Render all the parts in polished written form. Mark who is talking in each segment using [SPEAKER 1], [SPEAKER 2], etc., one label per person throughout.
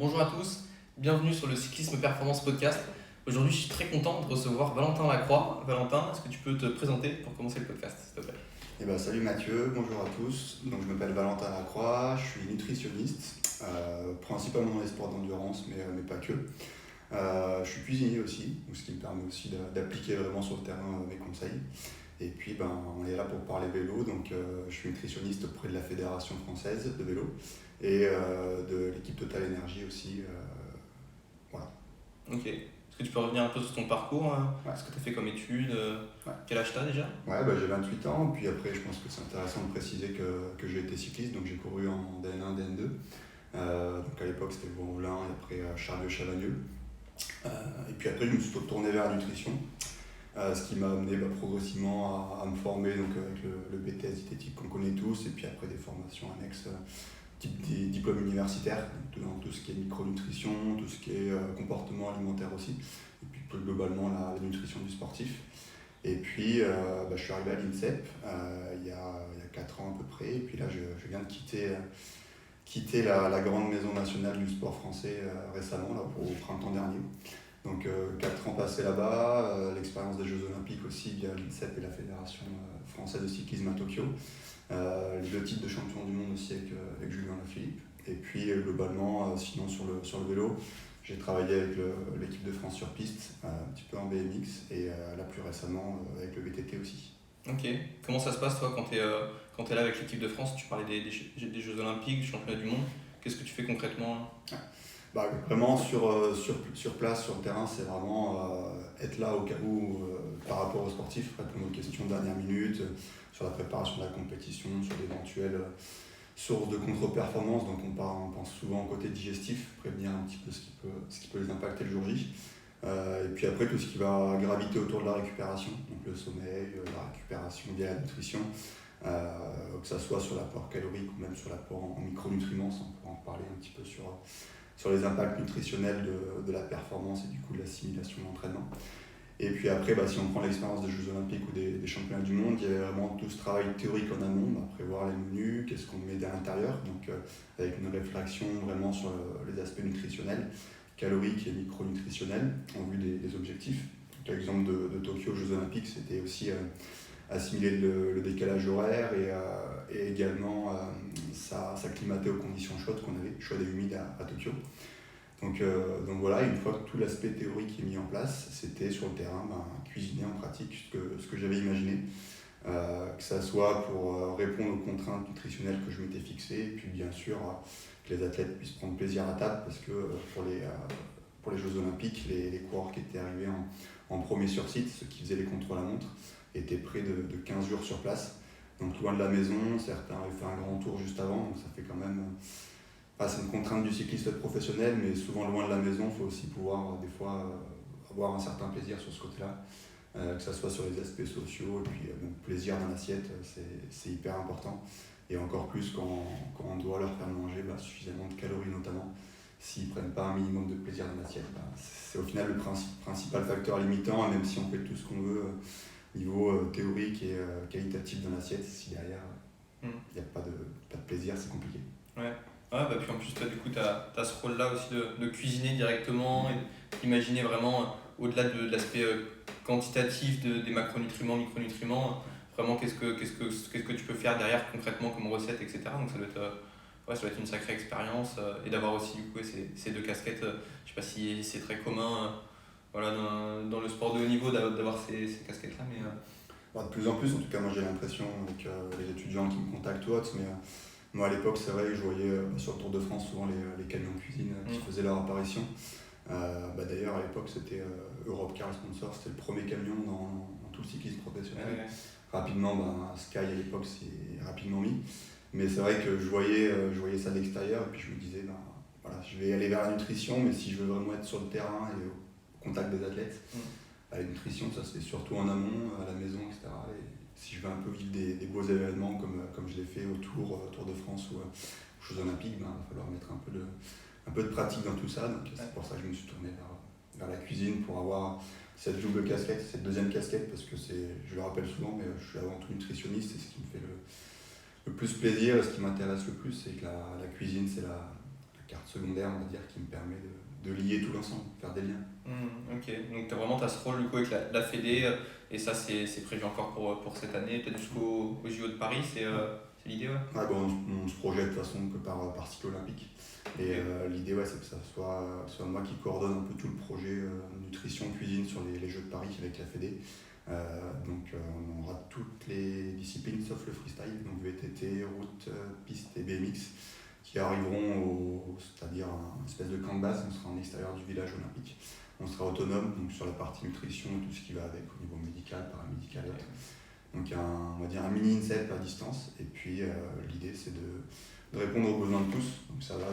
[SPEAKER 1] Bonjour à tous, bienvenue sur le Cyclisme Performance Podcast. Aujourd'hui, je suis très content de recevoir Valentin Lacroix. Valentin, est-ce que tu peux te présenter pour commencer le podcast, s'il te plaît?
[SPEAKER 2] Salut Mathieu, bonjour à tous. Donc, je m'appelle Valentin Lacroix, je suis nutritionniste, principalement dans les sports d'endurance, mais pas que. Je suis cuisinier aussi, donc ce qui me permet aussi d'appliquer vraiment sur le terrain mes conseils. Et puis on est là pour parler vélo, donc je suis nutritionniste auprès de la Fédération française de vélo et de l'équipe Total Énergie aussi. Voilà.
[SPEAKER 1] Ok. Est-ce que tu peux revenir un peu sur ton parcours,
[SPEAKER 2] Ouais.
[SPEAKER 1] ce que tu as fait comme études,
[SPEAKER 2] Ouais.
[SPEAKER 1] quel âge tu as déjà?
[SPEAKER 2] Ouais, j'ai 28 ans, puis après je pense que c'est intéressant de préciser que j'ai été cycliste, donc j'ai couru en DN1, DN2. Donc à l'époque c'était Vaux-en-Velin et après Charlieu-Chavagneux. Et puis après je me suis tourné vers la nutrition, ce qui m'a amené progressivement à me former donc, avec le BTS diététique qu'on connaît tous, et puis après des formations annexes, type des diplômes universitaires, donc dans tout ce qui est micronutrition, tout ce qui est comportement alimentaire aussi, et puis plus globalement la nutrition du sportif. Et puis je suis arrivé à l'INSEP il y a 4 ans à peu près, et puis là je viens de quitter la grande maison nationale du sport français récemment, là, au printemps dernier. Donc 4 ans passés là-bas, l'expérience des Jeux Olympiques aussi via l'INSEP et la Fédération française de cyclisme à Tokyo. Les 2 titres de champion du monde aussi avec Julien Lafilippe. Et puis globalement, sinon sur le vélo, j'ai travaillé avec l'équipe de France sur piste, un petit peu en BMX et là plus récemment avec le VTT aussi.
[SPEAKER 1] Ok. Comment ça se passe toi quand tu es là avec l'équipe de France? Tu parlais des Jeux Olympiques, du championnat du monde. Qu'est-ce que tu fais concrètement?
[SPEAKER 2] Vraiment sur place, sur le terrain, c'est vraiment être là au cas où par rapport aux sportifs, répondre aux questions de dernière minute, sur la préparation de la compétition, sur d'éventuelles sources de contre-performance. Donc on pense souvent au côté digestif, prévenir un petit peu ce qui peut les impacter le jour J. Et puis après tout ce qui va graviter autour de la récupération, donc le sommeil, la récupération via la nutrition, que ça soit sur l'apport calorique ou même sur l'apport en micronutriments, on pourra en parler un petit peu sur les impacts nutritionnels de la performance et du coup de l'assimilation de l'entraînement. Et puis après, si on prend l'expérience des Jeux Olympiques ou des championnats du monde, il y avait vraiment tout ce travail théorique en amont, prévoir les menus, qu'est-ce qu'on met à l'intérieur, donc avec une réflexion vraiment sur les aspects nutritionnels, caloriques et micronutritionnels en vue des objectifs. Donc, l'exemple de Tokyo aux Jeux Olympiques, c'était aussi assimiler le décalage horaire et également s'acclimater aux conditions chaudes qu'on avait, chaudes et humides à Tokyo. Donc voilà, une fois que tout l'aspect théorique est mis en place, c'était sur le terrain cuisiner en pratique ce que j'avais imaginé, que ça soit pour répondre aux contraintes nutritionnelles que je m'étais fixées, et puis bien sûr que les athlètes puissent prendre plaisir à table, parce que pour les Jeux Olympiques, les coureurs qui étaient arrivés en premier sur site, ceux qui faisaient les contre-la-montre, étaient près de 15 jours sur place, donc loin de la maison. Certains avaient fait un grand tour juste avant, donc ça fait quand même... c'est une contrainte du cycliste professionnel, mais souvent loin de la maison, il faut aussi pouvoir des fois avoir un certain plaisir sur ce côté-là, que ce soit sur les aspects sociaux, et puis même plaisir dans l'assiette, c'est hyper important. Et encore plus quand on doit leur faire manger suffisamment de calories notamment. S'ils ne prennent pas un minimum de plaisir dans l'assiette, c'est au final le principal facteur limitant, et même si on fait tout ce qu'on veut niveau théorique et qualitatif dans l'assiette, si derrière il n'y a pas de plaisir, c'est compliqué.
[SPEAKER 1] Ouais. Puis en plus, toi, du coup, tu as ce rôle-là aussi de cuisiner directement et d'imaginer vraiment, au-delà de l'aspect quantitatif des macronutriments, micronutriments, vraiment qu'est-ce que tu peux faire derrière concrètement comme recette, etc. Donc ça doit être une sacrée expérience et d'avoir aussi du coup ces 2 casquettes. Je sais pas si c'est très commun dans le sport de haut niveau d'avoir ces casquettes-là, mais...
[SPEAKER 2] De plus en plus, en tout cas, moi j'ai l'impression avec les étudiants qui me contactent ou autres, mais moi à l'époque, c'est vrai que je voyais sur le Tour de France souvent les camions de cuisine qui faisaient leur apparition. D'ailleurs, à l'époque, c'était Europcar le sponsor, c'était le premier camion dans tout le cyclisme professionnel.
[SPEAKER 1] Ouais.
[SPEAKER 2] Rapidement, Sky à l'époque s'est rapidement mis. Mais c'est vrai que je voyais ça de l'extérieur, et puis je me disais, je vais aller vers la nutrition, mais si je veux vraiment être sur le terrain et au contact des athlètes, la nutrition, ça se fait surtout en amont, à la maison, etc. Et si je veux un peu vivre des beaux événements comme je l'ai fait au Tour de France ou aux Jeux Olympiques, il va falloir mettre un peu de pratique dans tout ça. Donc c'est pour ça que je me suis tourné vers la cuisine, pour avoir cette double casquette, cette deuxième casquette, parce que je le rappelle souvent, mais je suis avant tout nutritionniste, et ce qui me fait le plus plaisir, et ce qui m'intéresse le plus, c'est que la cuisine, c'est la carte secondaire, on va dire, qui me permet de lier tout l'ensemble, faire des liens.
[SPEAKER 1] Ok, donc tu as vraiment ce rôle du coup, avec la Fédé, et ça c'est prévu encore pour cette année, peut-être jusqu'au JO de Paris, c'est l'idée, ouais.
[SPEAKER 2] Ouais, bon, on se projette de toute façon que par cycle olympique. Et l'idée, ouais, c'est que ça soit moi qui coordonne un peu tout le projet nutrition, cuisine sur les Jeux de Paris avec la Fédé. Donc on aura toutes les disciplines sauf le freestyle, donc VTT, route, piste et BMX, qui arriveront c'est-à-dire une espèce de camp de base. On sera en extérieur du village olympique. On sera autonome donc sur la partie nutrition et tout ce qui va avec au niveau médical, paramédical et autres. Donc on va dire un mini INSEP à distance. Et puis l'idée c'est de répondre aux besoins de tous. Donc ça va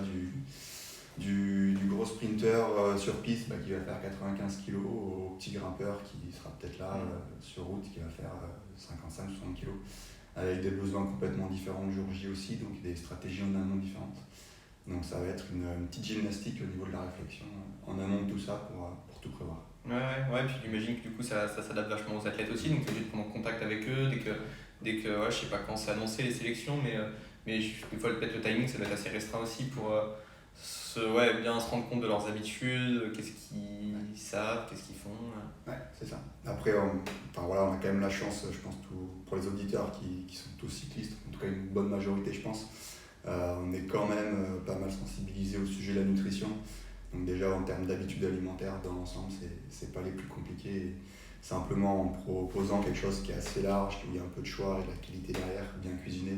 [SPEAKER 2] du gros sprinter sur piste qui va faire 95 kg au petit grimpeur qui sera peut-être là sur route qui va faire 55-60 kg, avec des besoins complètement différents le jour J aussi, donc des stratégies en amont différentes. Donc ça va être une petite gymnastique au niveau de la réflexion en amont de tout ça pour tout prévoir.
[SPEAKER 1] Ouais, puis j'imagine que du coup ça s'adapte vachement aux athlètes aussi, donc tu es obligé de prendre contact avec eux dès que ouais, je sais pas quand c'est annoncé les sélections, mais des fois peut-être le timing ça doit être assez restreint aussi pour bien se rendre compte de leurs habitudes, qu'est-ce qu'ils savent, qu'est-ce qu'ils font.
[SPEAKER 2] Ouais, c'est ça. Après, on a quand même la chance, je pense, pour les auditeurs qui sont tous cyclistes, en tout cas une bonne majorité, je pense, on est quand même pas mal sensibilisés au sujet de la nutrition. Donc déjà, en termes d'habitudes alimentaires, dans l'ensemble, c'est pas les plus compliqués. Et simplement en proposant quelque chose qui est assez large, qu'il y a un peu de choix et de la qualité derrière, bien cuisiné,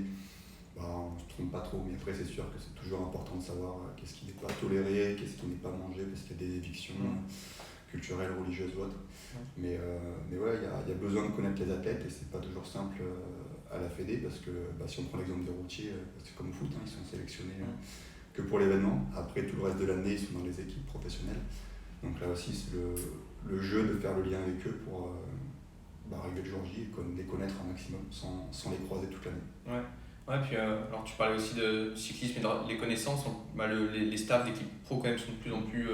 [SPEAKER 2] on ne se trompe pas trop. Mais après, c'est sûr que c'est toujours important de savoir qu'est-ce qui n'est pas toléré, qu'est-ce qui n'est pas mangé, parce qu'il y a des évictions culturelles, religieuses ou autres. Mais ouais, il y a besoin de connaître les athlètes et c'est pas toujours simple à la Fédé, parce que si on prend l'exemple des routiers, c'est comme au foot, ils sont sélectionnés que pour l'événement. Après, tout le reste de l'année, ils sont dans les équipes professionnelles. Donc là aussi, c'est le jeu de faire le lien avec eux pour arriver le jour J et les connaître un maximum sans les croiser toute l'année.
[SPEAKER 1] Ouais, puis alors tu parlais aussi de cyclisme et les connaissances, les staffs d'équipe pro quand même sont de plus en plus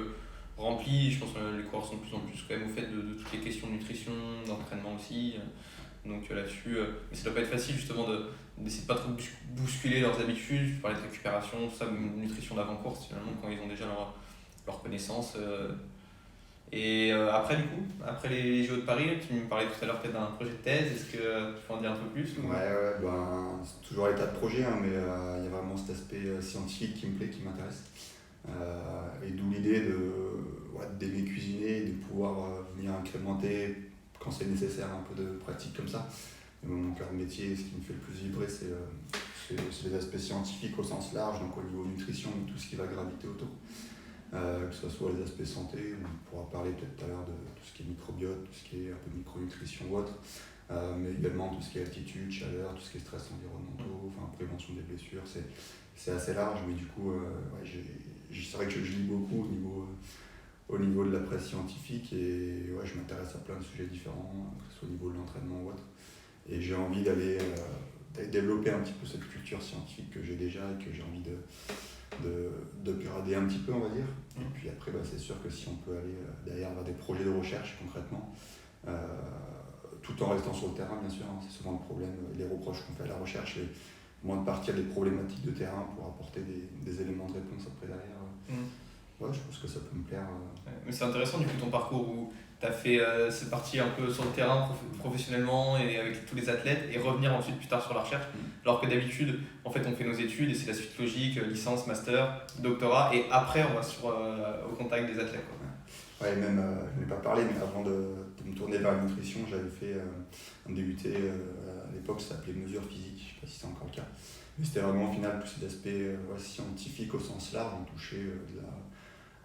[SPEAKER 1] remplis. Je pense que les coureurs sont de plus en plus quand même au fait de toutes les questions de nutrition, d'entraînement aussi. Donc là-dessus, mais ça doit pas être facile justement d'essayer de pas trop bousculer leurs habitudes. Tu parlais de récupération, tout ça, nutrition d'avant-course finalement quand ils ont déjà leurs connaissances. Et après les JO de Paris, tu me parlais tout à l'heure peut-être d'un projet de thèse, est-ce que tu peux en dire un peu plus ou...
[SPEAKER 2] C'est toujours à l'état de projet, mais il y a vraiment cet aspect scientifique qui me plaît, qui m'intéresse. Et d'où l'idée d'aimer cuisiner et de pouvoir venir incrémenter quand c'est nécessaire un peu de pratique comme ça. Mon cœur de métier, ce qui me fait le plus vibrer, c'est les aspects scientifiques au sens large, donc au niveau nutrition et tout ce qui va graviter autour. Que ce soit les aspects santé, on pourra parler peut-être tout à l'heure de tout ce qui est microbiote, tout ce qui est un peu micronutrition ou autre, mais également tout ce qui est altitude, chaleur, tout ce qui est stress environnementaux, prévention des blessures, c'est assez large, mais du coup, c'est vrai que je lis beaucoup au niveau de la presse scientifique et je m'intéresse à plein de sujets différents, que ce soit au niveau de l'entraînement ou autre, et j'ai envie d'aller développer un petit peu cette culture scientifique que j'ai déjà et que j'ai envie de grader un petit peu, on va dire. Et puis après, c'est sûr que si on peut aller derrière vers des projets de recherche concrètement, tout en restant sur le terrain, bien sûr, c'est souvent le problème, les reproches qu'on fait à la recherche, et moins de partir des problématiques de terrain pour apporter des éléments de réponse après derrière. Je pense que ça peut me plaire.
[SPEAKER 1] Mais c'est intéressant du coup ton parcours où tu as fait cette partie un peu sur le terrain professionnellement et avec tous les athlètes et revenir ensuite plus tard sur la recherche. Alors que d'habitude, en fait, on fait nos études et c'est la suite logique, licence, master, doctorat et après on va au contact des athlètes.
[SPEAKER 2] Ouais, même, je n'ai pas parlé, mais avant de me tourner vers la nutrition, j'avais fait un DUT, à l'époque ça s'appelait mesure physique, je ne sais pas si c'est encore le cas. Mais c'était vraiment au final tous ces aspects scientifiques au sens large, on touchait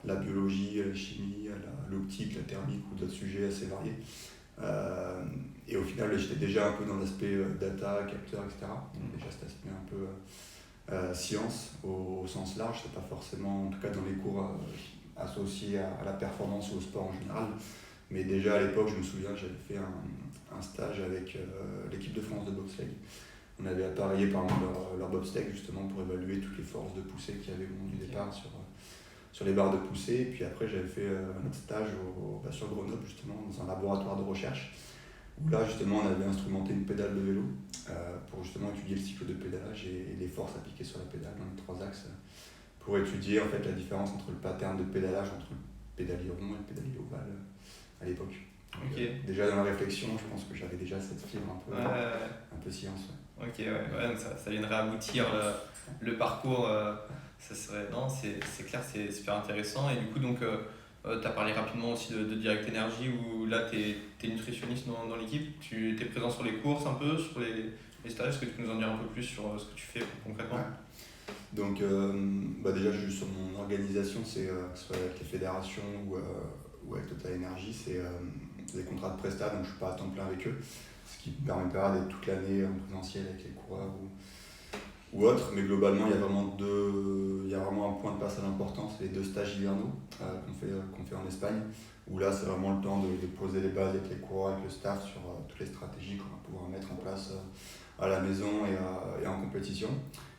[SPEAKER 2] la biologie, la chimie, l'optique, la thermique ou d'autres sujets assez variés. Et au final, j'étais déjà un peu dans l'aspect data, capteur, etc. Donc déjà cet aspect un peu science au sens large, c'est pas forcément, en tout cas dans les cours associés à la performance ou au sport en général. Mais déjà à l'époque, je me souviens, j'avais fait un stage avec l'équipe de France de bobsleigh. On avait appareillé par exemple leur bobsleigh justement pour évaluer toutes les forces de poussée qu'il y avait au moment du départ sur les barres de poussée. Et puis après, j'avais fait un autre stage sur Grenoble, justement, dans un laboratoire de recherche, où là, justement, on avait instrumenté une pédale de vélo pour justement étudier le cycle de pédalage et les forces appliquées sur la pédale dans les 3 axes pour étudier en fait la différence entre le pattern de pédalage entre le pédalier rond et le pédalier ovale à l'époque. Donc, déjà dans la réflexion, je pense que j'avais déjà cette fibre un peu science.
[SPEAKER 1] Ouais. Ok, ouais, donc ça viendrait aboutir le parcours. Ça serait, non, c'est clair, c'est super intéressant. Et du coup, donc, tu as parlé rapidement aussi de Direct Energy, où là, tu es nutritionniste dans l'équipe. Tu es présent sur les courses un peu, sur les stages. Est-ce que tu peux nous en dire un peu plus sur ce que tu fais concrètement?
[SPEAKER 2] Ouais. Donc, déjà, juste sur mon organisation, c'est que ce soit avec les fédérations ou avec Total Energy, c'est des contrats de prestat, donc je ne suis pas à temps plein avec eux, ce qui me permet pas d'être toute l'année en présentiel avec les coureurs ou autre, mais globalement il y a vraiment un point de passage important, c'est les 2 stages hivernaux qu'on fait en Espagne, où là c'est vraiment le temps de poser les bases avec les coureurs, avec le staff sur toutes les stratégies qu'on va pouvoir mettre en place à la maison et en compétition.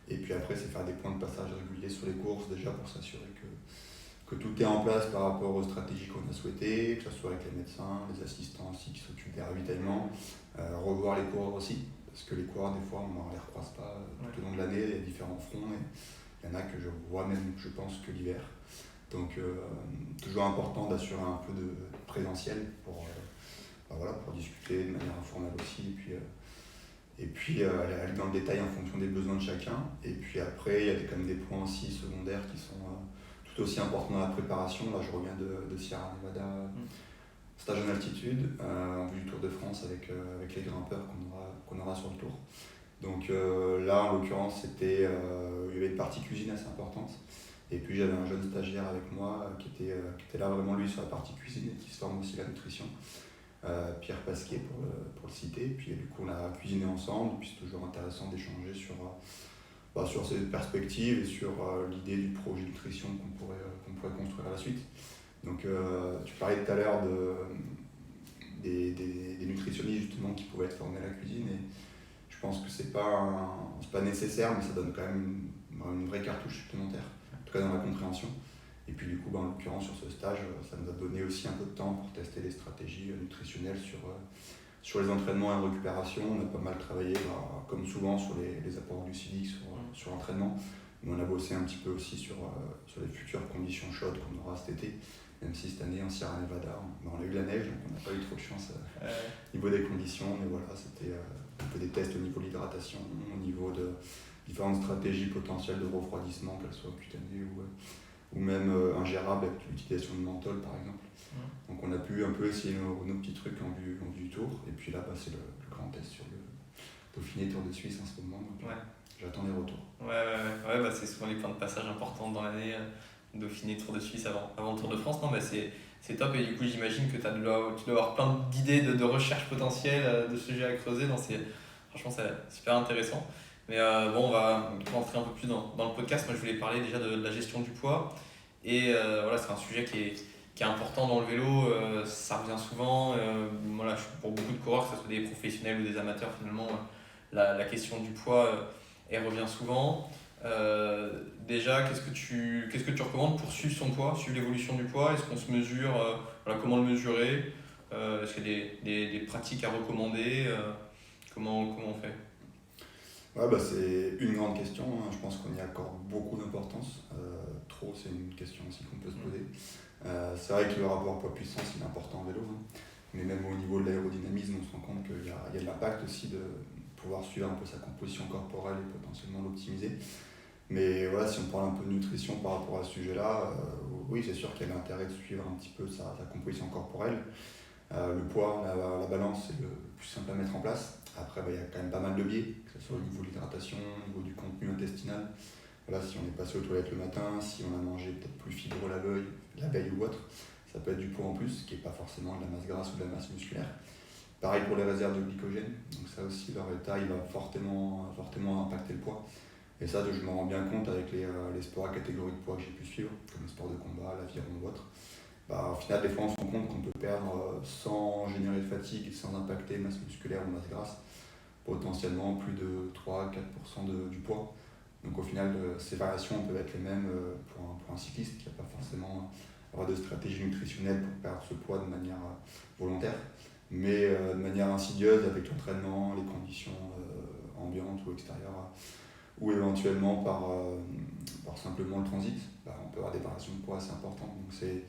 [SPEAKER 2] Et puis après c'est faire des points de passage réguliers sur les courses déjà pour s'assurer que tout est en place par rapport aux stratégies qu'on a souhaitées, que ce soit avec les médecins, les assistants aussi qui s'occupent des ravitaillements, revoir les coureurs aussi. Parce que les coureurs, des fois, on ne les recroise pas tout au long de l'année, il y a différents fronts, et il y en a que je vois même, je pense, que l'hiver. Donc, toujours important d'assurer un peu de présentiel pour discuter de manière informelle aussi, et puis aller dans le détail en fonction des besoins de chacun. Et puis après, il y a quand même des points aussi secondaires qui sont tout aussi importants dans la préparation. Là, je reviens de Sierra Nevada. Stage en altitude, en vue du Tour de France avec les grimpeurs qu'on aura sur le tour. Donc là, en l'occurrence, il y avait une partie cuisine assez importante. Et puis j'avais un jeune stagiaire avec moi qui était là vraiment lui sur la partie cuisine et qui se forme aussi la nutrition. Pierre Pasquier pour le citer. Puis du coup, on a cuisiné ensemble. Puis c'est toujours intéressant d'échanger sur ces perspectives et sur l'idée du projet nutrition qu'on pourrait construire à la suite. Donc tu parlais tout à l'heure des nutritionnistes justement qui pouvaient être formés à la cuisine, et je pense que c'est pas nécessaire, mais ça donne quand même une vraie cartouche supplémentaire, en tout cas dans la compréhension. Et puis du coup, en l'occurrence sur ce stage, ça nous a donné aussi un peu de temps pour tester les stratégies nutritionnelles sur les entraînements et la récupération. On a pas mal travaillé, comme souvent, sur les apports glucidiques sur l'entraînement, mais on a bossé un petit peu aussi sur les futures conditions chaudes qu'on aura cet été. Même si cette année en Sierra Nevada, on a eu la neige, donc on n'a pas eu trop de chance au niveau des conditions. Mais voilà, c'était un peu des tests au niveau de l'hydratation, au niveau de différentes stratégies potentielles de refroidissement, qu'elles soient cutanées ou même ingérables avec l'utilisation de menthol par exemple. Donc on a pu un peu essayer nos petits trucs en vue du tour. Et puis là, c'est le grand test sur le Dauphiné Tour de Suisse en ce moment. Donc, j'attends les retours.
[SPEAKER 1] Ouais, c'est souvent les points de passage importants dans l'année. Dauphiné, Tour de Suisse avant le Tour de France. Non, c'est top, et du coup j'imagine que tu dois avoir plein d'idées de recherche potentielle, de sujets à creuser. Non, franchement c'est super intéressant. Mais on va rentrer un peu plus dans le podcast. Moi je voulais parler déjà de la gestion du poids, et c'est un sujet qui est important dans le vélo. Ça revient souvent, pour beaucoup de coureurs, que ce soit des professionnels ou des amateurs, finalement la question du poids elle revient souvent. Déjà, qu'est-ce que tu recommandes pour suivre son poids, suivre l'évolution du poids? Est-ce qu'on se mesure, comment le mesurer? Est-ce qu'il y a des pratiques à recommander? Comment on fait?
[SPEAKER 2] C'est une grande question, hein. Je pense qu'on y accorde beaucoup d'importance. Trop, c'est une question aussi qu'on peut se poser. C'est vrai que le rapport poids-puissance il est important en vélo, hein. Mais même au niveau de l'aérodynamisme, on se rend compte qu'il y a de l'impact aussi de pouvoir suivre un peu sa composition corporelle et potentiellement l'optimiser. Mais voilà, si on parle un peu de nutrition par rapport à ce sujet-là, oui, c'est sûr qu'il y a l'intérêt de suivre un petit peu sa composition corporelle. Le poids, la balance, c'est le plus simple à mettre en place. Après, il y a quand même pas mal de biais, que ce soit au niveau de l'hydratation, au niveau du contenu intestinal. Voilà, si on est passé aux toilettes le matin, si on a mangé peut-être plus fibreux la veille ou autre, ça peut être du poids en plus, qui n'est pas forcément de la masse grasse ou de la masse musculaire. Pareil pour les réserves de glycogène, donc ça aussi, leur état, il va fortement impacter le poids. Et ça, je me rends bien compte avec les sports à catégorie de poids que j'ai pu suivre, comme le sport de combat, l'aviron ou autre. Au final, des fois, on se rend compte qu'on peut perdre sans générer de fatigue et sans impacter masse musculaire ou masse grasse, potentiellement plus de 3-4% du poids. Donc au final, ces variations peuvent être les mêmes pour un cycliste qui n'a pas forcément avoir de stratégie nutritionnelle pour perdre ce poids de manière volontaire, mais de manière insidieuse avec l'entraînement, les conditions ambiantes ou extérieures. ou éventuellement par simplement le transit, on peut avoir des variations de poids assez importantes. Donc c'est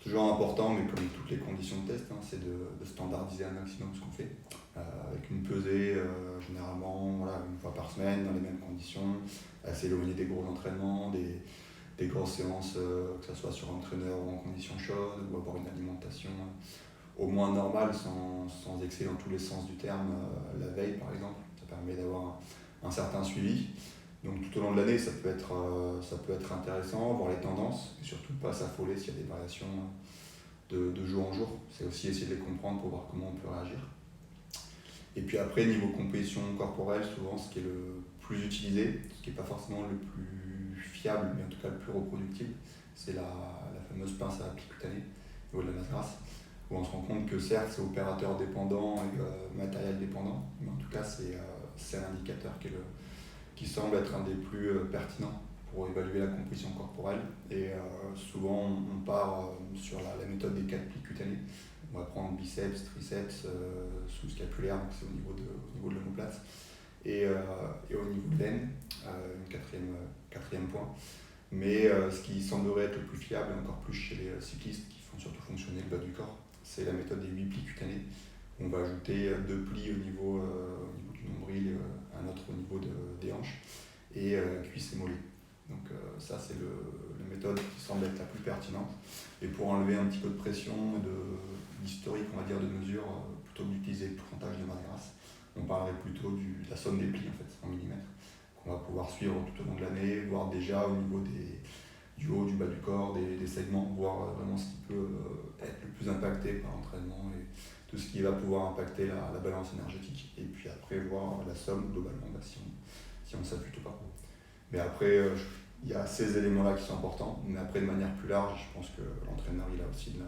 [SPEAKER 2] toujours important, mais comme toutes les conditions de test, c'est de standardiser un maximum ce qu'on fait, avec une pesée généralement une fois par semaine dans les mêmes conditions, assez éloigné des gros entraînements, des grosses séances, que ce soit sur un entraîneur ou en conditions chaudes, ou avoir une alimentation au moins normale, sans excès dans tous les sens du terme, la veille par exemple. Ça permet d'avoir un certain suivi. Donc tout au long de l'année, ça peut être intéressant, voir les tendances, et surtout pas s'affoler s'il y a des variations de jour en jour. C'est aussi essayer de les comprendre pour voir comment on peut réagir. Et puis après, niveau compétition corporelle, souvent ce qui est le plus utilisé, ce qui n'est pas forcément le plus fiable, mais en tout cas le plus reproductible, c'est la fameuse pince à appui cutanée au niveau de la masse grasse, où on se rend compte que certes c'est opérateur dépendant et matériel dépendant, mais en tout cas c'est un indicateur qui semble être un des plus pertinents pour évaluer la composition corporelle. Et souvent on part sur la méthode des 4 plis cutanés. On va prendre biceps, triceps, sous-scapulaire, donc c'est au niveau de l'omoplate, et au niveau de veine, quatrième point. Mais ce qui semblerait être le plus fiable, et encore plus chez les cyclistes qui font surtout fonctionner le bas du corps, c'est la méthode des 8 plis cutanés. On va ajouter 2 plis au niveau du nombril et un autre au niveau des hanches, et cuisses et mollets. Donc ça c'est la méthode qui semble être la plus pertinente. Et pour enlever un petit peu de pression, d'historique on va dire de mesure, plutôt que d'utiliser le pourcentage de masse grasse, on parlerait plutôt de la somme des plis en fait, en millimètres, qu'on va pouvoir suivre tout au long de l'année, voir déjà au niveau du haut, du bas du corps, des segments, voir vraiment ce qui peut être le plus impacté par l'entraînement et tout ce qui va pouvoir impacter la balance énergétique. Et puis après voir la somme globalement, si on s'appuie tout par rapport. Mais après, il y a ces éléments-là qui sont importants, mais après de manière plus large, je pense que l'entraîneur il a aussi de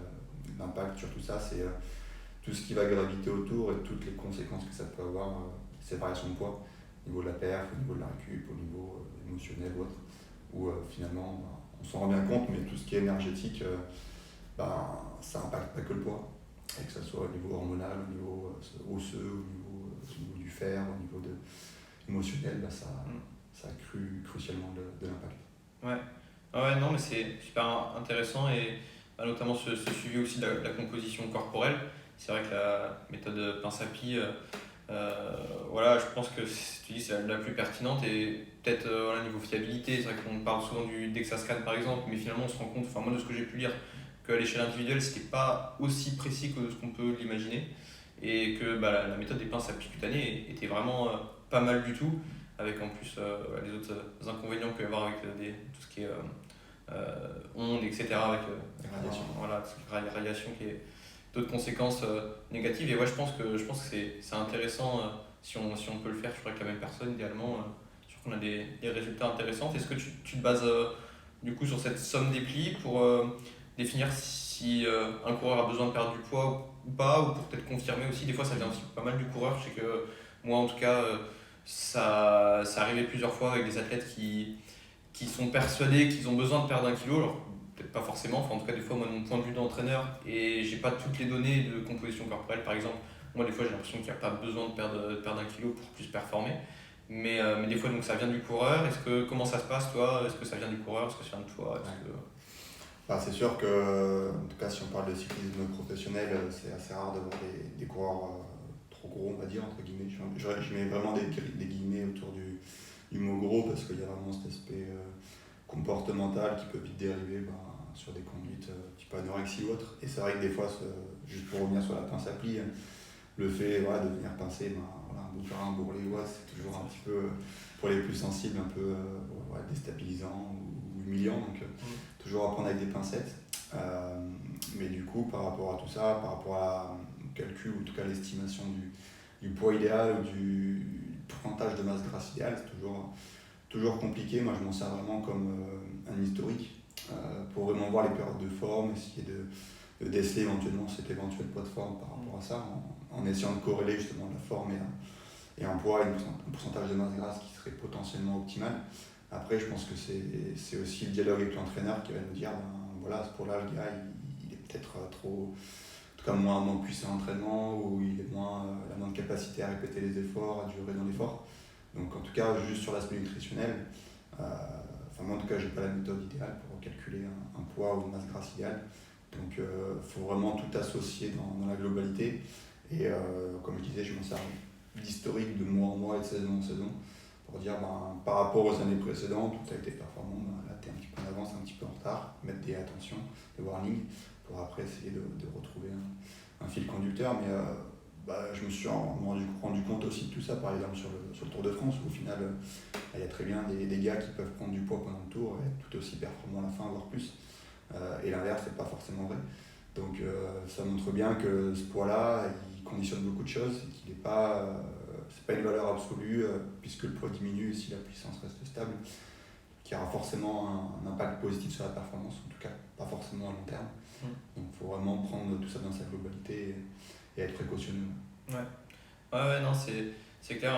[SPEAKER 2] l'impact sur tout ça, c'est tout ce qui va graviter autour et toutes les conséquences que ça peut avoir, ces variations de poids, au niveau de la perf, au niveau de la récup, au niveau émotionnel ou autre, où finalement on s'en rend bien compte, mais tout ce qui est énergétique, ça impacte pas que le poids, et que ce soit au niveau hormonal, au niveau osseux, au niveau du fer, au niveau émotionnel, ça accrue crucialement de l'impact.
[SPEAKER 1] Ouais, non, mais c'est super intéressant et notamment ce suivi aussi de la composition corporelle. C'est vrai que la méthode pince à plis, je pense que c'est la plus pertinente et peut-être niveau fiabilité. C'est vrai qu'on parle souvent du Dexascan par exemple, mais finalement on se rend compte, moi de ce que j'ai pu lire, qu'à l'échelle individuelle c'était pas aussi précis que ce qu'on peut l'imaginer et que la méthode des pinces à plis cutanées était vraiment pas mal du tout, avec en plus les autres inconvénients qu'il peut y avoir avec tout ce qui est ondes, etc. Avec tout ce qui est radiation qui est d'autres conséquences négatives. Et ouais, je pense que c'est intéressant si on peut le faire avec la même personne, idéalement, sûr qu'on a des résultats intéressants. Est-ce que tu te bases du coup sur cette somme des plis pour définir si un coureur a besoin de perdre du poids ou pas, ou pour peut-être confirmer aussi? Des fois, ça vient aussi pas mal du coureur. Je sais que moi, en tout cas, ça arrivait plusieurs fois avec des athlètes qui sont persuadés qu'ils ont besoin de perdre 1 kilo, alors peut-être pas forcément, en tout cas des fois moi de mon point de vue d'entraîneur et j'ai pas toutes les données de composition corporelle par exemple, moi des fois j'ai l'impression qu'il n'y a pas besoin de perdre 1 kilo pour plus performer, mais des fois donc ça vient du coureur. Comment ça se passe toi? Est-ce que ça vient du coureur? Est-ce que ça vient de toi?
[SPEAKER 2] C'est sûr que, en tout cas si on parle de cyclisme professionnel, c'est assez rare d'avoir des coureurs trop gros on va dire, entre guillemets. Je mets vraiment des guillemets autour du mot gros parce qu'il y a vraiment cet aspect comportemental qui peut vite dériver sur des conduites type anorexie ou autre. Et c'est vrai que des fois, juste pour revenir sur la pince à plis, le fait de venir pincer un bourrelet, c'est toujours un petit peu, pour les plus sensibles, un peu déstabilisant ou humiliant. Donc toujours apprendre avec des pincettes. Mais du coup, par rapport à tout ça, par rapport au calcul ou en tout cas l'estimation du poids idéal ou du pourcentage de masse grasse idéale, c'est toujours compliqué. Moi je m'en sers vraiment comme un historique pour vraiment voir les périodes de forme, essayer de déceler éventuellement cet éventuel poids de forme par rapport à ça, en essayant de corréler justement la forme et un poids et un pourcentage de masse grasse qui serait potentiellement optimal. Après je pense que c'est aussi le dialogue avec l'entraîneur qui va nous dire ce poids-là le gars il est peut-être trop, en tout cas moins puissant en entraînement, ou il a moins de capacité à répéter les efforts, à durer dans l'effort. Donc en tout cas, juste sur l'aspect nutritionnel, moi en tout cas, j'ai pas la méthode idéale pour calculer un poids ou une masse grasse idéale. Donc il faut vraiment tout associer dans la globalité. Et comme je disais, je m'en sers d'historique de mois en mois et de saison en saison pour dire par rapport aux années précédentes où tu as été performant, là tu es un petit peu en avance, un petit peu en retard, mettre des attentions, des warnings pour après essayer de retrouver un fil conducteur. Mais je me suis rendu compte aussi de tout ça, par exemple sur le Tour de France, où au final il y a très bien des gars qui peuvent prendre du poids pendant le tour et être tout aussi performants à la fin, voire plus. Et l'inverse, c'est pas forcément vrai. Donc ça montre bien que ce poids-là, il conditionne beaucoup de choses, et qu'il n'est pas, c'est pas une valeur absolue, puisque le poids diminue et si la puissance reste stable, qui aura forcément un impact positif sur la performance, en tout cas pas forcément à long terme. Donc il faut vraiment prendre tout ça dans sa globalité et être précautionneux.
[SPEAKER 1] Ouais, non, c'est clair.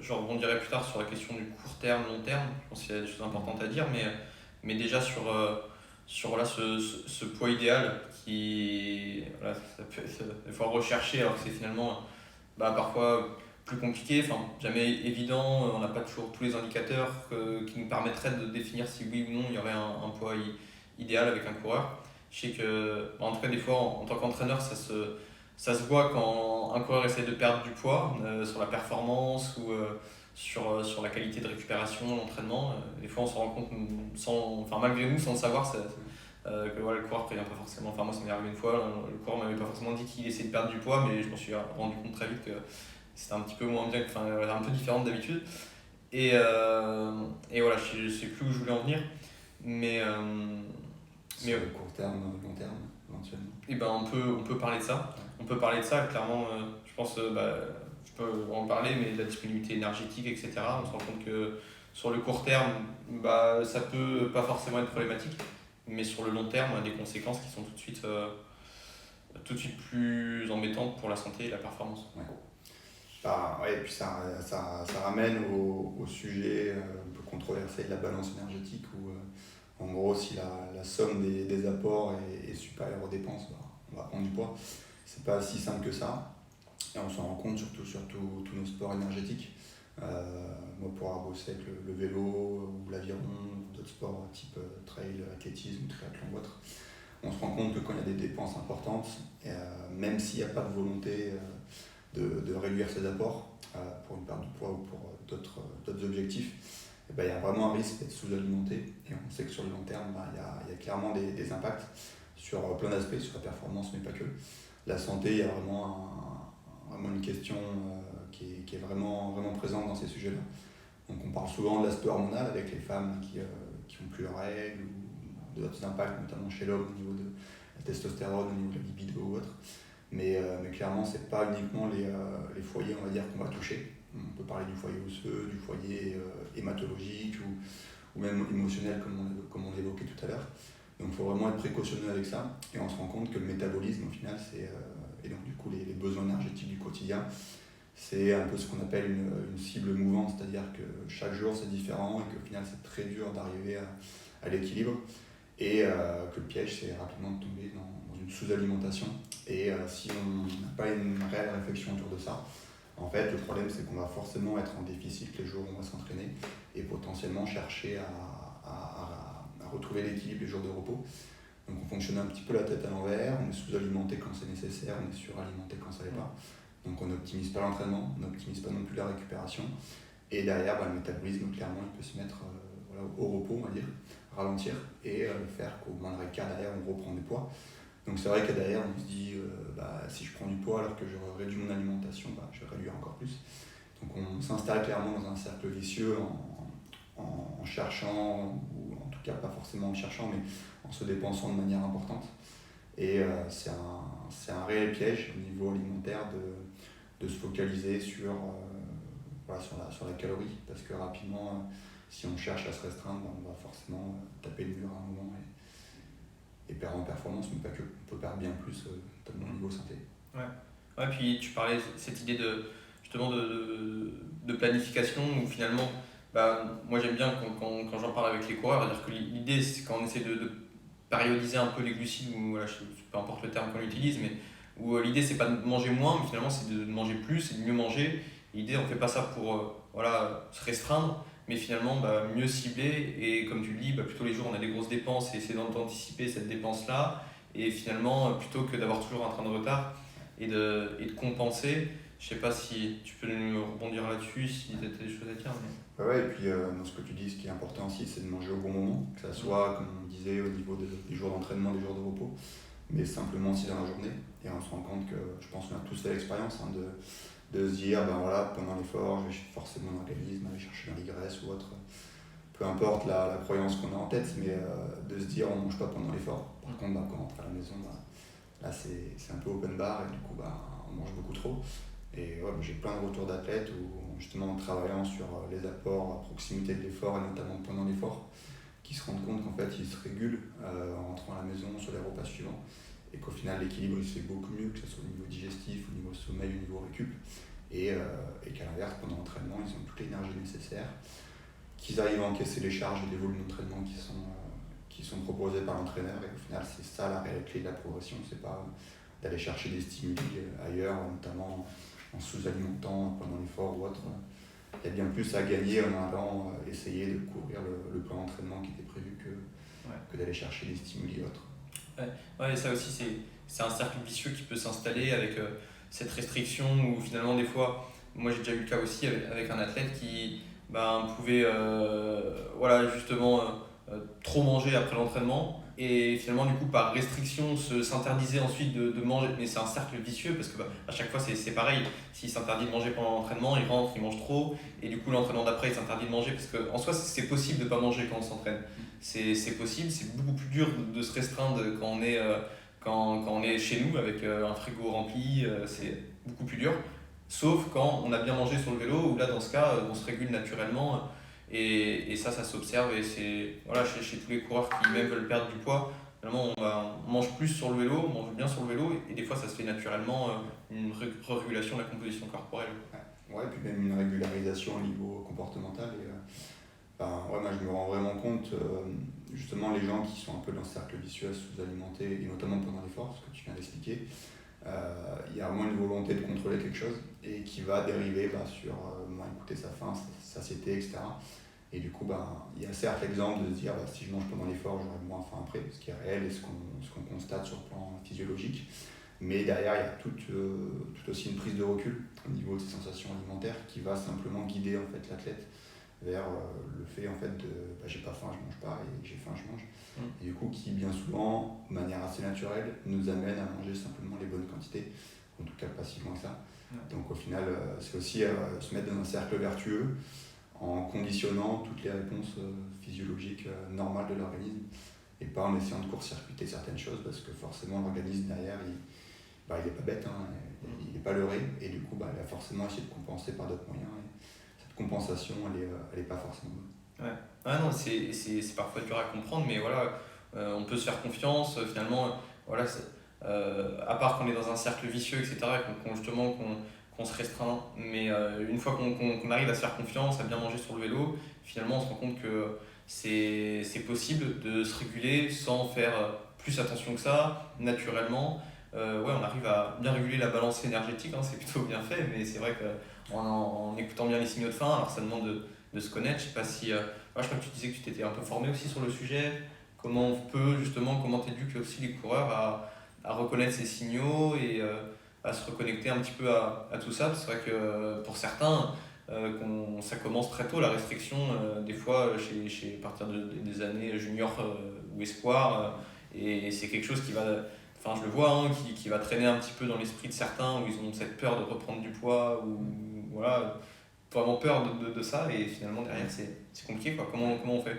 [SPEAKER 1] Je rebondirai plus tard sur la question du court terme, long terme. Je pense qu'il y a des choses importantes à dire, mais déjà sur voilà, ce poids idéal qui, voilà, ça peut être des fois recherché alors que c'est finalement parfois plus compliqué, enfin jamais évident. On n'a pas toujours tous les indicateurs qui nous permettraient de définir si oui ou non il y aurait un poids idéal avec un coureur. Je sais que, en tout cas des fois en tant qu'entraîneur, ça se voit quand un coureur essaie de perdre du poids sur la performance ou sur la qualité de récupération, l'entraînement. Des fois, on se rend compte, malgré nous, sans le savoir, que voilà, le coureur ne prévient pas forcément. Enfin, moi, ça m'est arrivé une fois, le coureur ne m'avait pas forcément dit qu'il essayait de perdre du poids, mais je m'en suis rendu compte très vite que c'était un petit peu moins bien, un peu différent d'habitude. Et voilà, je ne sais plus où je voulais en venir. Mais
[SPEAKER 2] sur le court terme, long terme, éventuellement.
[SPEAKER 1] Et on peut parler de ça. On peut parler de ça, clairement, je pense, je peux en parler, mais de la disponibilité énergétique, etc. On se rend compte que sur le court terme, ça peut pas forcément être problématique, mais sur le long terme, on a des conséquences qui sont tout de suite plus embêtantes pour la santé et la performance.
[SPEAKER 2] Et puis ça ramène au sujet un peu controversé de la balance énergétique où en gros si la somme des apports est supérieure aux dépenses, on va prendre du poids. C'est pas si simple que ça et on s'en rend compte surtout sur tous nos sports énergétiques. Moi pour avoir bossé avec le vélo ou l'aviron ou d'autres sports type trail, athlétisme, triathlon ou autre, on se rend compte que quand il y a des dépenses importantes, même s'il n'y a pas de volonté de réduire ses apports pour une perte de poids ou pour d'autres objectifs, il y a vraiment un risque d'être sous-alimenté et on sait que sur le long terme, il y a clairement des impacts sur plein d'aspects, sur la performance mais pas que. La santé, il y a vraiment une question qui est vraiment présente dans ces sujets-là. Donc on parle souvent de l'aspect hormonal avec les femmes qui n'ont plus leurs règles ou d'autres impacts, notamment chez l'homme au niveau de la testostérone, au niveau de la libido ou autre. Mais clairement, ce n'est pas uniquement les foyers, on va dire, qu'on va toucher. On peut parler du foyer osseux, du foyer hématologique ou même émotionnel, comme on l'évoquait tout à l'heure. Donc il faut vraiment être précautionneux avec ça. Et on se rend compte que le métabolisme, au final, et donc du coup les besoins énergétiques du quotidien, c'est un peu ce qu'on appelle une cible mouvante, c'est-à-dire que chaque jour c'est différent et qu'au final c'est très dur d'arriver à l'équilibre. Et que le piège, c'est rapidement de tomber dans une sous-alimentation. Et si on n'a pas une réelle réflexion autour de ça, en fait, le problème, c'est qu'on va forcément être en déficit les jours où on va s'entraîner et potentiellement chercher à retrouver l'équilibre les jours de repos. Donc on fonctionne un petit peu la tête à l'envers, on est sous-alimenté quand c'est nécessaire, on est suralimenté quand ça ne l'est pas. Donc on n'optimise pas l'entraînement, on n'optimise pas non plus la récupération. Et derrière, le métabolisme, clairement, il peut se mettre au repos, on va dire, ralentir et faire qu'au moindre écart derrière, on reprend des poids. Donc c'est vrai que derrière, on se dit, si je prends du poids alors que je réduis mon alimentation, je vais réduire encore plus. Donc on s'installe clairement dans un cercle vicieux en cherchant, ou en tout cas pas forcément en cherchant, mais en se dépensant de manière importante. Et c'est un réel piège au niveau alimentaire de se focaliser sur la calorie, parce que rapidement, si on cherche à se restreindre, on va forcément taper le mur à un moment et perdre en performance, mais pas que. On peut perdre bien plus notamment au niveau santé.
[SPEAKER 1] Ouais, puis tu parlais de cette idée de planification où finalement, moi j'aime bien quand j'en parle avec les coureurs, dire que l'idée c'est quand on essaie de périodiser un peu les glucides, ou voilà, peu importe le terme qu'on utilise, mais où l'idée c'est pas de manger moins, mais finalement c'est de manger plus et de mieux manger. L'idée, on fait pas ça pour voilà, se restreindre, mais finalement mieux cibler. Et comme tu le dis, plutôt les jours où on a des grosses dépenses et essayer d'anticiper cette dépense-là. Et finalement, plutôt que d'avoir toujours un train de retard et de compenser, je sais pas si tu peux nous rebondir là-dessus, si tu as des choses à dire. Mais...
[SPEAKER 2] Ouais, et puis dans ce que tu dis, ce qui est important aussi, c'est de manger au bon moment, que ça soit, comme on disait, au niveau des jours d'entraînement, des jours de repos, mais simplement aussi dans la journée. Et on se rend compte que, je pense qu'on a tous fait l'expérience de se dire, ben voilà, pendant l'effort, je vais forcément dans l'organisme, aller chercher dans les graisses ou autre. Peu importe la croyance qu'on a en tête, mais de se dire on ne mange pas pendant l'effort. Par contre, quand on rentre à la maison, là c'est un peu open bar et du coup on mange beaucoup trop. Et ouais, j'ai plein de retours d'athlètes où justement en travaillant sur les apports à proximité de l'effort et notamment pendant l'effort, qui se rendent compte qu'en fait ils se régulent en rentrant à la maison sur les repas suivants et qu'au final l'équilibre il se fait beaucoup mieux, que ce soit au niveau digestif, au niveau sommeil, au niveau récup, et qu'à l'inverse pendant l'entraînement ils ont toute l'énergie nécessaire, qu'ils arrivent à encaisser les charges et les volumes d'entraînement qui sont proposés par l'entraîneur, et au final c'est ça la réelle clé de la progression, c'est pas d'aller chercher des stimuli ailleurs, notamment en sous-alimentant pendant l'effort ou autre. Il y a bien plus à gagner en allant essayer de couvrir le plan d'entraînement qui était prévu que d'aller chercher des stimuli autres.
[SPEAKER 1] Ouais, ça aussi c'est un cercle vicieux qui peut s'installer avec cette restriction où finalement des fois, moi j'ai déjà eu le cas aussi avec un athlète qui pouvait voilà, justement trop manger après l'entraînement et finalement du coup par restriction s'interdisait ensuite de manger, mais c'est un cercle vicieux parce que à chaque fois c'est pareil, s'il s'interdit de manger pendant l'entraînement, il rentre, il mange trop et du coup l'entraînement d'après il s'interdit de manger parce qu'en soi c'est possible de ne pas manger quand on s'entraîne, c'est possible, c'est beaucoup plus dur de se restreindre quand on est chez nous avec un frigo rempli, c'est beaucoup plus dur. Sauf quand on a bien mangé sur le vélo, où là, dans ce cas, on se régule naturellement. Et ça s'observe. Et c'est voilà, chez tous les coureurs qui même veulent perdre du poids, finalement, on mange plus sur le vélo, on mange bien sur le vélo. Et des fois, ça se fait naturellement, une régulation de la composition corporelle.
[SPEAKER 2] Ouais, et puis même une régularisation au niveau comportemental. Et, ouais, moi, je me rends vraiment compte, justement, les gens qui sont un peu dans ce cercle vicieux à sous-alimenter, et notamment pendant l'effort, ce que tu viens d'expliquer. Il y a moins une volonté de contrôler quelque chose et qui va dériver sur moins écouter sa faim, sa satiété, etc. Et du coup, il y a certes l'exemple de se dire si je mange pendant l'effort, j'aurai moins faim après, ce qui est réel et ce qu'on constate sur le plan physiologique. Mais derrière, il y a tout aussi une prise de recul au niveau de ses sensations alimentaires qui va simplement guider en fait, l'athlète vers le fait en fait, de j'ai pas faim, je mange pas, et j'ai faim, je mange. Et du coup, qui bien souvent, de manière assez naturelle, nous amène à manger simplement les bonnes quantités, en tout cas pas si loin que ça. Donc au final, c'est aussi se mettre dans un cercle vertueux en conditionnant toutes les réponses physiologiques normales de l'organisme et pas en essayant de court-circuiter certaines choses parce que forcément l'organisme derrière, il est pas bête, il n'est pas leurré et du coup, il va forcément essayer de compenser par d'autres moyens. Et cette compensation, elle est pas forcément bonne.
[SPEAKER 1] Ouais. Ah non, c'est parfois dur à comprendre, mais voilà, on peut se faire confiance, finalement, voilà, à part qu'on est dans un cercle vicieux, etc., justement qu'on se restreint, mais une fois qu'on arrive à se faire confiance, à bien manger sur le vélo, finalement on se rend compte que c'est possible de se réguler sans faire plus attention que ça, naturellement. Ouais, on arrive à bien réguler la balance énergétique, c'est plutôt bien fait, mais c'est vrai qu'en écoutant bien les signaux de faim, alors ça demande de se connaître. Je sais pas si. Je crois que tu disais que tu t'étais un peu formé aussi sur le sujet. Comment on peut justement, comment t'éduques aussi les coureurs à reconnaître ces signaux et à se reconnecter un petit peu à tout ça. Parce que c'est vrai que pour certains, ça commence très tôt la restriction, des fois à partir des années junior ou espoir. Et c'est quelque chose qui va. Enfin, je le vois, qui va traîner un petit peu dans l'esprit de certains où ils ont cette peur de reprendre du poids ou voilà, vraiment peur de ça et finalement derrière c'est compliqué quoi. Comment on fait?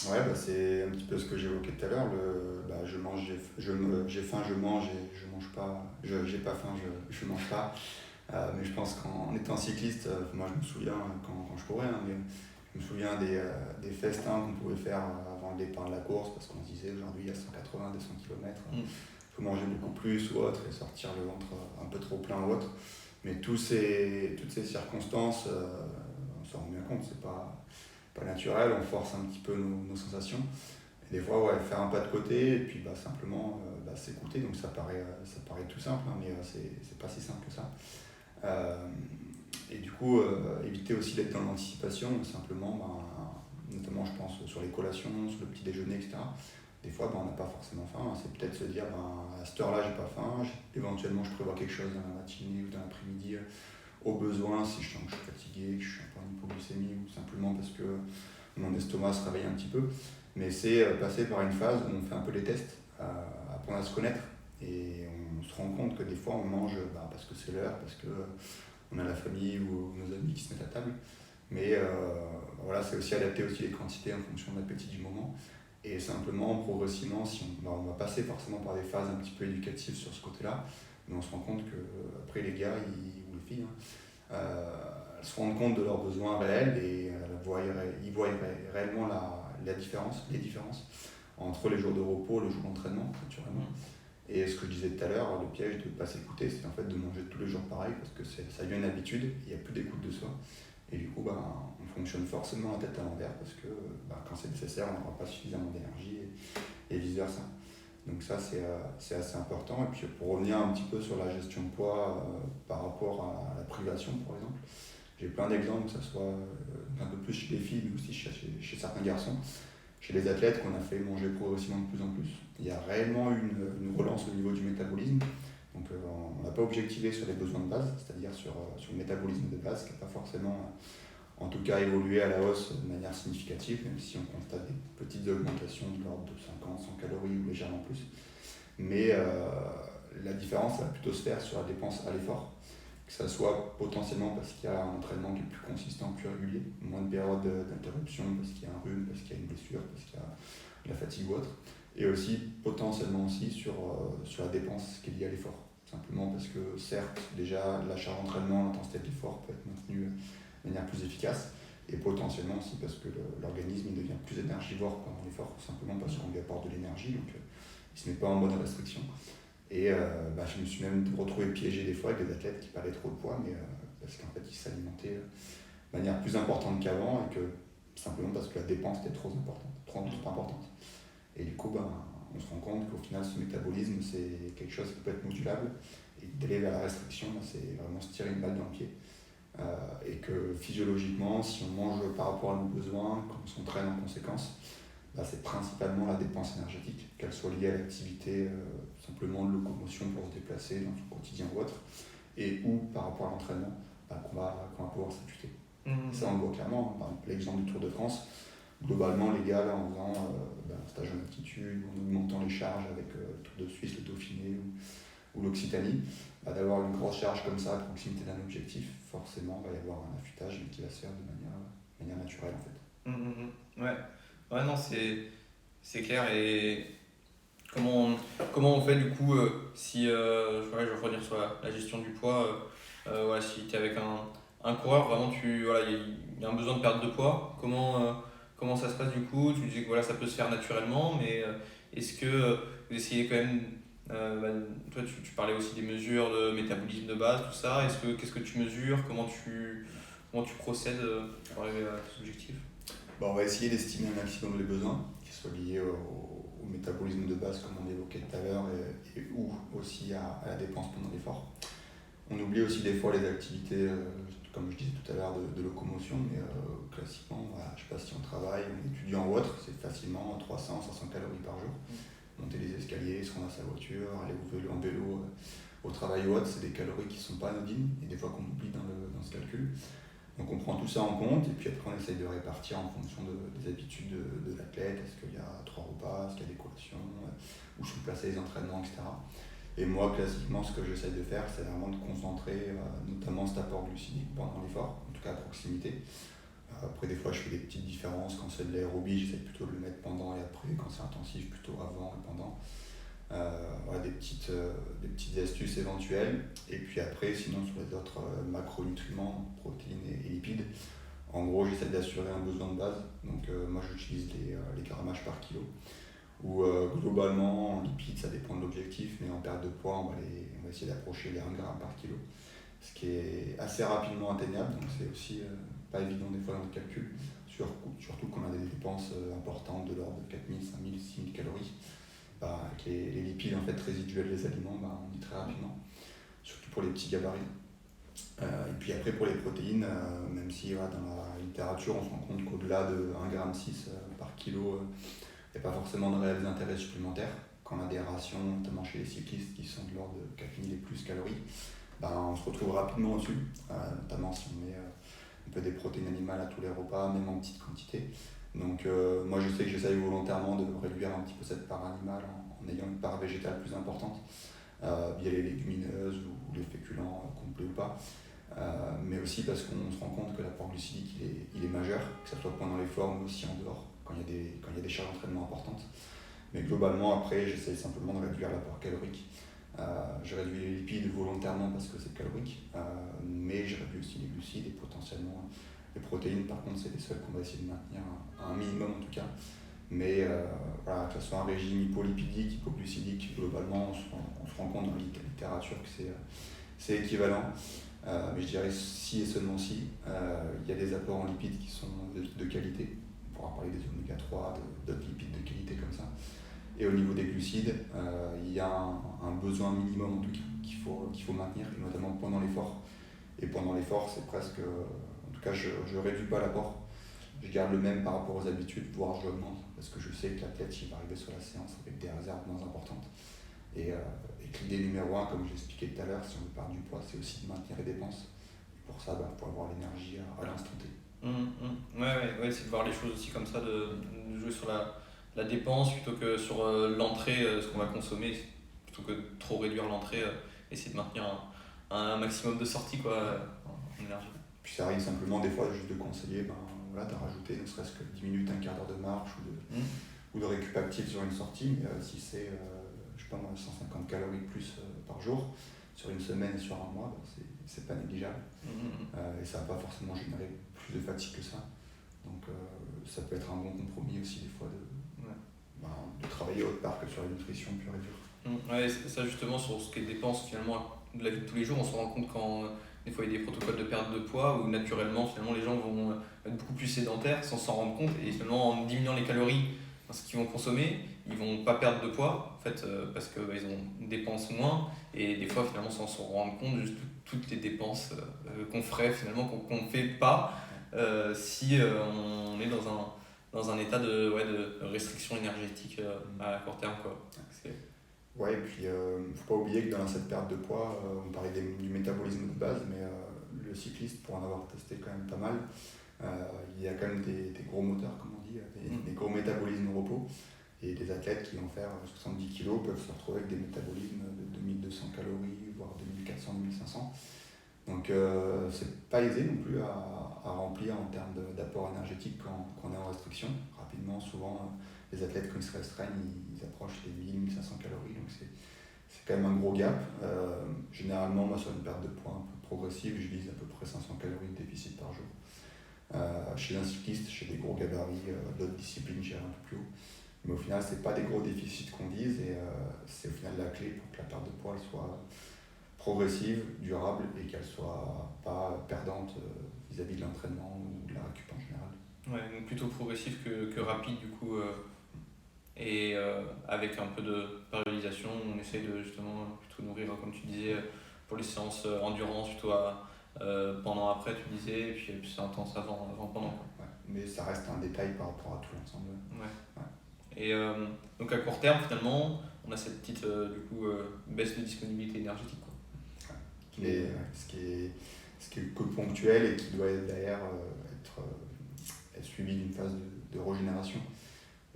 [SPEAKER 2] Ouais, c'est un petit peu ce que j'évoquais tout à l'heure. Je mange, j'ai faim, je mange et je mange pas. J'ai pas faim, je mange pas. Mais je pense qu'en étant cycliste, moi je me souviens quand je courais, mais je me souviens des festins qu'on pouvait faire avant le départ de la course parce qu'on se disait aujourd'hui il y a 180-200 km, il faut manger beaucoup plus ou autre et sortir le ventre un peu trop plein ou autre. Mais toutes ces circonstances, on s'en rend bien compte, c'est pas naturel, on force un petit peu nos sensations. Et des fois, faire un pas de côté et puis simplement s'écouter. Donc ça paraît tout simple, mais c'est pas si simple que ça. Et du coup, éviter aussi d'être dans l'anticipation, simplement, notamment je pense sur les collations, sur le petit déjeuner, etc. Des fois, on n'a pas forcément faim. C'est peut-être se dire, à cette heure-là, j'ai pas faim. Éventuellement, je prévois quelque chose dans la matinée ou dans l'après-midi, au besoin, si je sens que je suis fatigué, que je suis un peu en hypoglycémie, ou simplement parce que mon estomac se réveille un petit peu. Mais c'est passer par une phase où on fait un peu les tests, apprendre à se connaître. Et on se rend compte que des fois, on mange parce que c'est l'heure, parce que on a la famille ou nos amis qui se mettent à table. Mais voilà, c'est aussi adapter aussi les quantités en fonction de l'appétit du moment. Et simplement, progressivement, si on va passer forcément par des phases un petit peu éducatives sur ce côté-là, mais on se rend compte que après les gars ou les filles, elles se rendent compte de leurs besoins réels et ils voient réellement les différences entre les jours de repos et les jours d'entraînement, naturellement. Et ce que je disais tout à l'heure, le piège de ne pas s'écouter, c'est en fait de manger tous les jours pareil, parce que ça devient une habitude, il n'y a plus d'écoute de soi. Et du coup, on fonctionne forcément la tête à l'envers, parce que quand c'est nécessaire, on n'aura pas suffisamment d'énergie, et vice-versa. Donc ça, c'est assez important. Et puis pour revenir un petit peu sur la gestion de poids par rapport à la privation, par exemple, j'ai plein d'exemples, que ce soit un peu plus chez les filles, mais aussi chez certains garçons. Chez les athlètes qu'on a fait manger progressivement de plus en plus, il y a réellement une relance au niveau du métabolisme. Donc on n'a pas objectivé sur les besoins de base, c'est-à-dire sur le métabolisme de base, qui n'a pas forcément, en tout cas, évolué à la hausse de manière significative, même si on constate des petites augmentations de l'ordre de 50, 100 calories ou légèrement plus. Mais la différence va plutôt se faire sur la dépense à l'effort, que ça soit potentiellement parce qu'il y a un entraînement qui est plus consistant, plus régulier, moins de périodes d'interruption, parce qu'il y a un rhume, parce qu'il y a une blessure, parce qu'il y a de la fatigue ou autre, et aussi potentiellement aussi sur la dépense qui est liée à l'effort. Simplement parce que certes, déjà la charge d'entraînement, l'intensité de l'effort peut être maintenue de manière plus efficace, et potentiellement aussi parce que l'organisme il devient plus énergivore pendant l'effort, simplement parce qu'on lui apporte de l'énergie, donc il ne se met pas en mode restriction. Et je me suis même retrouvé piégé des fois avec des athlètes qui parlaient trop de poids, mais parce qu'en fait ils s'alimentaient de manière plus importante qu'avant, et que simplement parce que la dépense était trop importante. Et du coup, on se rend compte qu'au final, ce métabolisme, c'est quelque chose qui peut être modulable, et d'aller vers la restriction, c'est vraiment se tirer une balle dans le pied. Et que physiologiquement, si on mange par rapport à nos besoins, qu'on s'entraîne en conséquence, c'est principalement la dépense énergétique, qu'elle soit liée à l'activité simplement de locomotion pour se déplacer dans son quotidien ou autre, et ou par rapport à l'entraînement qu'on va pouvoir s'affûter. Ça, on le voit clairement. Par exemple, l'exemple du Tour de France, globalement, les gars, là, en faisant un stage en altitude, en augmentant les charges avec le Tour de Suisse, le Dauphiné ou l'Occitanie, d'avoir une grosse charge comme ça à proximité d'un objectif, forcément, il va y avoir un affûtage qui va se faire de manière naturelle, en fait.
[SPEAKER 1] Ouais, non, c'est clair. Et comment on fait du coup si je vais revenir sur la gestion du poids, si tu es avec un coureur, vraiment il y a un besoin de perte de poids, comment ça se passe du coup? Tu disais que ça peut se faire naturellement, mais est-ce que vous essayez quand même toi tu parlais aussi des mesures de métabolisme de base, tout ça, qu'est-ce que tu mesures, comment tu procèdes pour arriver à tes objectifs?
[SPEAKER 2] On va essayer d'estimer un maximum les besoins, qui soient liés au métabolisme de base, comme on évoquait tout à l'heure, ou aussi à la dépense pendant l'effort. On oublie aussi des fois les activités, comme je disais tout à l'heure, de locomotion, mais classiquement, je ne sais pas si on travaille, on est étudiant ou autre, c'est facilement 300, 500 calories par jour. Monter les escaliers, se rendre à sa voiture, aller en vélo au travail ou autre, c'est des calories qui ne sont pas anodines, et des fois qu'on oublie dans ce calcul. Donc on prend tout ça en compte, et puis après on essaye de répartir en fonction des habitudes de l'athlète. Est-ce qu'il y a 3 repas, est-ce qu'il y a des collations, où sont placés les entraînements, etc. Et moi, classiquement, ce que j'essaye de faire, c'est vraiment de concentrer notamment cet apport glucidique pendant l'effort, en tout cas à proximité. Après, des fois, je fais des petites différences. Quand c'est de l'aérobie, j'essaie plutôt de le mettre pendant et après. Quand c'est intensif, plutôt avant et pendant. Des petites astuces éventuelles. Et puis après, sinon, sur les autres macronutriments, protéines et lipides, en gros, j'essaie d'assurer un besoin de base. Donc, moi, j'utilise les grammages par kilo. Où globalement, en lipides, ça dépend de l'objectif, mais en perte de poids, on va essayer d'approcher les 1 g par kilo. Ce qui est assez rapidement atteignable, donc c'est aussi pas évident des fois dans le calcul, surtout qu'on a des dépenses importantes de l'ordre de 4000, 5000, 6000 calories. Avec les lipides en fait résiduels des aliments, on dit très rapidement, surtout pour les petits gabarits. Et puis après, pour les protéines, même si dans la littérature, on se rend compte qu'au-delà de 1,6 g par kilo, il n'y a pas forcément de réels intérêts supplémentaires. Quand on a des rations, notamment chez les cyclistes, qui sont de l'ordre de 4000 et plus calories, on se retrouve rapidement au-dessus, notamment si on met un peu des protéines animales à tous les repas, même en petite quantité. Donc moi je sais que j'essaye volontairement de réduire un petit peu cette part animale en ayant une part végétale plus importante, via les légumineuses ou les féculents complets ou pas. Mais aussi parce qu'on se rend compte que l'apport glucidique il est majeur, que ce soit pendant l'effort mais aussi en dehors, quand il y a des charges d'entraînement importantes. Mais globalement, après, j'essaie simplement de réduire l'apport calorique. Je réduis les lipides volontairement parce que c'est calorique, mais je réduis aussi les glucides et potentiellement les protéines. Par contre, c'est les seuls qu'on va essayer de maintenir à un minimum en tout cas. Mais voilà, que ce soit un régime hypolipidique, hypoglucidique, globalement, on se rend compte dans la littérature que c'est équivalent. Mais je dirais si et seulement si, il y a des apports en lipides qui sont de qualité. On pourra parler des oméga 3, d'autres lipides de qualité comme ça. Et au niveau des glucides, il y a un besoin minimum en tout cas qu'il faut maintenir, et notamment pendant l'effort. Et pendant l'effort, c'est presque, en tout cas, je ne réduis pas l'apport. Je garde le même par rapport aux habitudes, voire je l'augmente, parce que je sais que l'athlète il va arriver sur la séance avec des réserves moins importantes. Et que l'idée numéro 1, comme je l'expliquais tout à l'heure, si on veut perdre du poids, c'est aussi de maintenir les dépenses. Et pour ça, pour avoir l'énergie à l'instant T.
[SPEAKER 1] Ouais, c'est de voir les choses aussi comme ça, de jouer sur la dépense plutôt que sur l'entrée, ce qu'on va consommer, plutôt que de trop réduire l'entrée, essayer de maintenir un maximum de sorties quoi, en énergie.
[SPEAKER 2] Puis ça arrive simplement des fois juste de conseiller, voilà, de rajouter ne serait-ce que 10 minutes, un quart d'heure de marche ou de récup active sur une sortie. Si c'est, je sais pas moi, 150 calories de plus par jour, sur une semaine et sur un mois, c'est pas négligeable. Et ça va pas forcément générer plus de fatigue que ça. Donc ça peut être un bon compromis aussi des fois de travailler autre part que sur la nutrition pure et dure.
[SPEAKER 1] Ouais, ça justement sur ce qui est dépenses finalement de la vie de tous les jours, on se rend compte quand des fois il y a des protocoles de perte de poids où naturellement finalement les gens vont être beaucoup plus sédentaires sans s'en rendre compte, et finalement en diminuant les calories dans ce qu'ils vont consommer, ils vont pas perdre de poids en fait, parce que ils ont dépensent moins, et des fois finalement sans s'en rendre compte juste toutes les dépenses qu'on ferait finalement qu'on fait pas si on est dans un état de restriction énergétique à court terme quoi.
[SPEAKER 2] Ouais, et puis faut pas oublier que dans cette perte de poids, on parlait du métabolisme de base, mais le cycliste, pour en avoir testé quand même pas mal, il y a quand même des gros moteurs, comme on dit, des gros métabolismes au repos. Et des athlètes qui vont faire 70 kg peuvent se retrouver avec des métabolismes de 2200 calories, voire 2400, 2500. Donc c'est pas aisé non plus à remplir en termes d'apport énergétique quand on est en restriction. Rapidement, souvent, les athlètes, quand ils se restreignent, ils approchent les 1000-1500 calories. Donc c'est quand même un gros gap. Généralement, moi, sur une perte de poids un peu progressive, je vise à peu près 500 calories de déficit par jour. Chez un cycliste, chez des gros gabarits, d'autres disciplines gèrent un peu plus haut. Mais au final, c'est pas des gros déficits qu'on vise, et c'est au final la clé pour que la perte de poids elle soit progressive, durable, et qu'elle soit pas perdante vis-à-vis de l'entraînement ou de la récup en général.
[SPEAKER 1] Ouais, donc plutôt progressif que rapide du coup, et avec un peu de périodisation, on essaie de justement plutôt nourrir, comme tu disais, pour les séances endurance, plutôt pendant après tu disais, et puis plus intense avant pendant.
[SPEAKER 2] Ouais, mais ça reste un détail par rapport à tout l'ensemble.
[SPEAKER 1] Ouais. Et donc à court terme finalement, on a cette petite baisse de disponibilité énergétique quoi.
[SPEAKER 2] Mais ce qui est que ponctuel et qui doit derrière être suivi d'une phase de régénération.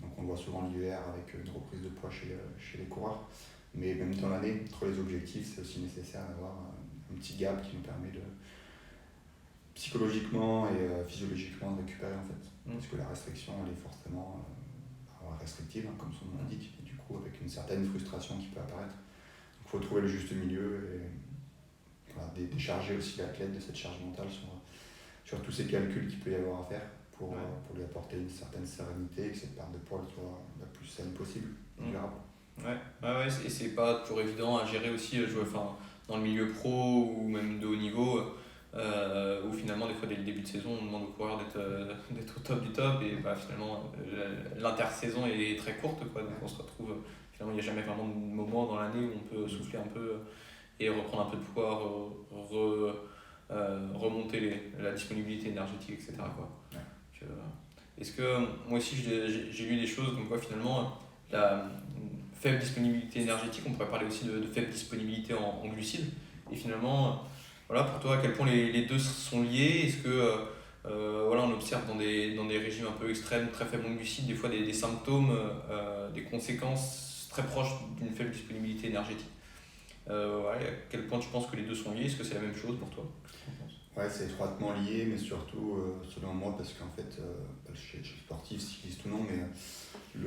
[SPEAKER 2] Donc on le voit souvent l'hiver avec une reprise de poids chez les coureurs. Mais même dans l'année, entre les objectifs, c'est aussi nécessaire d'avoir un petit gap qui nous permet de psychologiquement et physiologiquement de récupérer en fait. Parce que la restriction elle est forcément restrictive, comme son nom l'indique, et du coup avec une certaine frustration qui peut apparaître. Donc il faut trouver le juste milieu et voilà, décharger aussi l'athlète de cette charge mentale sur tous ces calculs qu'il peut y avoir à faire pour lui apporter une certaine sérénité et que cette perte de poids soit la plus saine possible, durable.
[SPEAKER 1] Ouais, et c'est pas toujours évident à gérer aussi, dans le milieu pro ou même de haut niveau, où finalement des fois dès le début de saison on demande aux coureurs d'être au top du top, et finalement l'intersaison est très courte quoi, donc on se retrouve finalement il n'y a jamais vraiment de moment dans l'année où on peut souffler un peu et reprendre un peu de poids, remonter la disponibilité énergétique, etc., quoi.
[SPEAKER 2] Ouais.
[SPEAKER 1] Donc, est-ce que, moi aussi j'ai lu des choses comme quoi finalement la faible disponibilité énergétique, on pourrait parler aussi de faible disponibilité en glucides, et finalement, voilà, pour toi, à quel point les deux sont liés? Est-ce que voilà, on observe dans des régimes un peu extrêmes, très faibles en glucides, des fois des symptômes, des conséquences très proches d'une faible disponibilité énergétique. Ouais, à quel point tu penses que les deux sont liés? Est-ce que c'est la même chose pour toi? Qu'est-ce que tu en penses?
[SPEAKER 2] Ouais, c'est étroitement lié, mais surtout, selon moi, parce qu'en fait, chez sportif, cycliste ou non, mais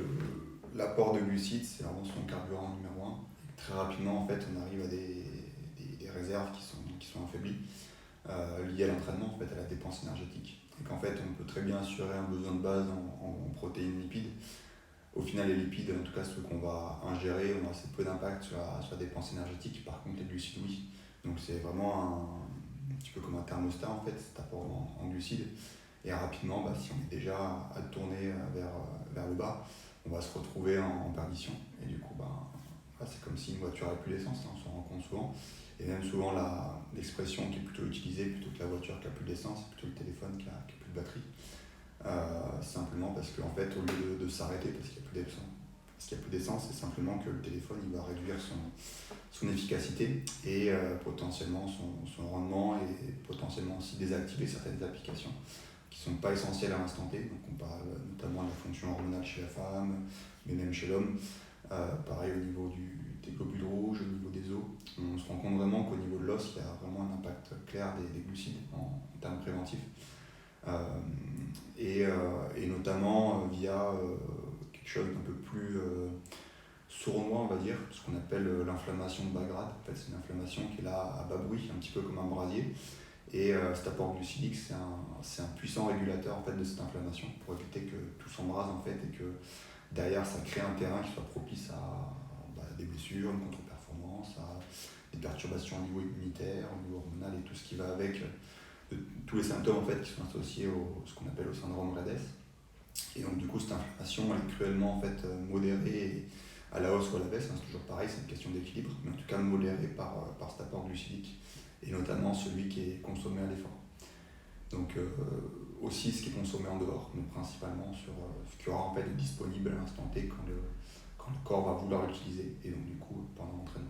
[SPEAKER 2] l'apport de glucides, c'est vraiment son carburant numéro un. Très rapidement, en fait, on arrive à des réserves qui sont affaiblies, liées à l'entraînement, en fait, à la dépense énergétique. Et qu'en fait, on peut très bien assurer un besoin de base en protéines lipides. Au final, les lipides, en tout cas ceux qu'on va ingérer, ont assez peu d'impact sur la dépense énergétique. Par contre, les glucides, oui. Donc c'est vraiment un petit peu comme un thermostat, en fait, cet apport en glucides. Et rapidement, si on est déjà à tourner vers le bas, on va se retrouver en perdition. Et du coup, c'est comme si une voiture n'avait plus d'essence, on s'en rend compte souvent. Et même souvent, l'expression qui est plutôt utilisée, plutôt que la voiture qui a plus d'essence, c'est plutôt le téléphone qui a plus de batterie. Simplement parce qu'en fait, au lieu de s'arrêter parce qu'il n'y a plus d'essence, c'est simplement que le téléphone il va réduire son efficacité et potentiellement son rendement, et potentiellement aussi désactiver certaines applications qui ne sont pas essentielles à l'instant T. Donc on parle notamment de la fonction hormonale chez la femme, mais même chez l'homme. Pareil au niveau des globules rouges, au niveau des os. On se rend compte vraiment qu'au niveau de l'os, il y a vraiment un impact clair des glucides en termes préventifs. Et notamment via quelque chose d'un peu plus sournois, on va dire, ce qu'on appelle l'inflammation de bas grade. En fait, c'est une inflammation qui est là à bas bruit, un petit peu comme un brasier. Et cet apport glucidique, c'est un puissant régulateur en fait, de cette inflammation pour éviter que tout s'embrase en fait, et que derrière ça crée un terrain qui soit propice à des blessures, une contre-performance, à des perturbations au niveau immunitaire, au niveau hormonal et tout ce qui va avec. Tous les symptômes en fait, qui sont associés ce qu'on appelle au syndrome REDES. Et donc du coup cette inflammation elle est cruellement en fait, modérée à la hausse ou à la baisse, c'est toujours pareil, c'est une question d'équilibre, mais en tout cas modérée par cet apport glucidique, et notamment celui qui est consommé à l'effort. Donc aussi ce qui est consommé en dehors, mais principalement sur ce qui aura en fait disponible à l'instant T quand le corps va vouloir l'utiliser, et donc du coup pendant l'entraînement.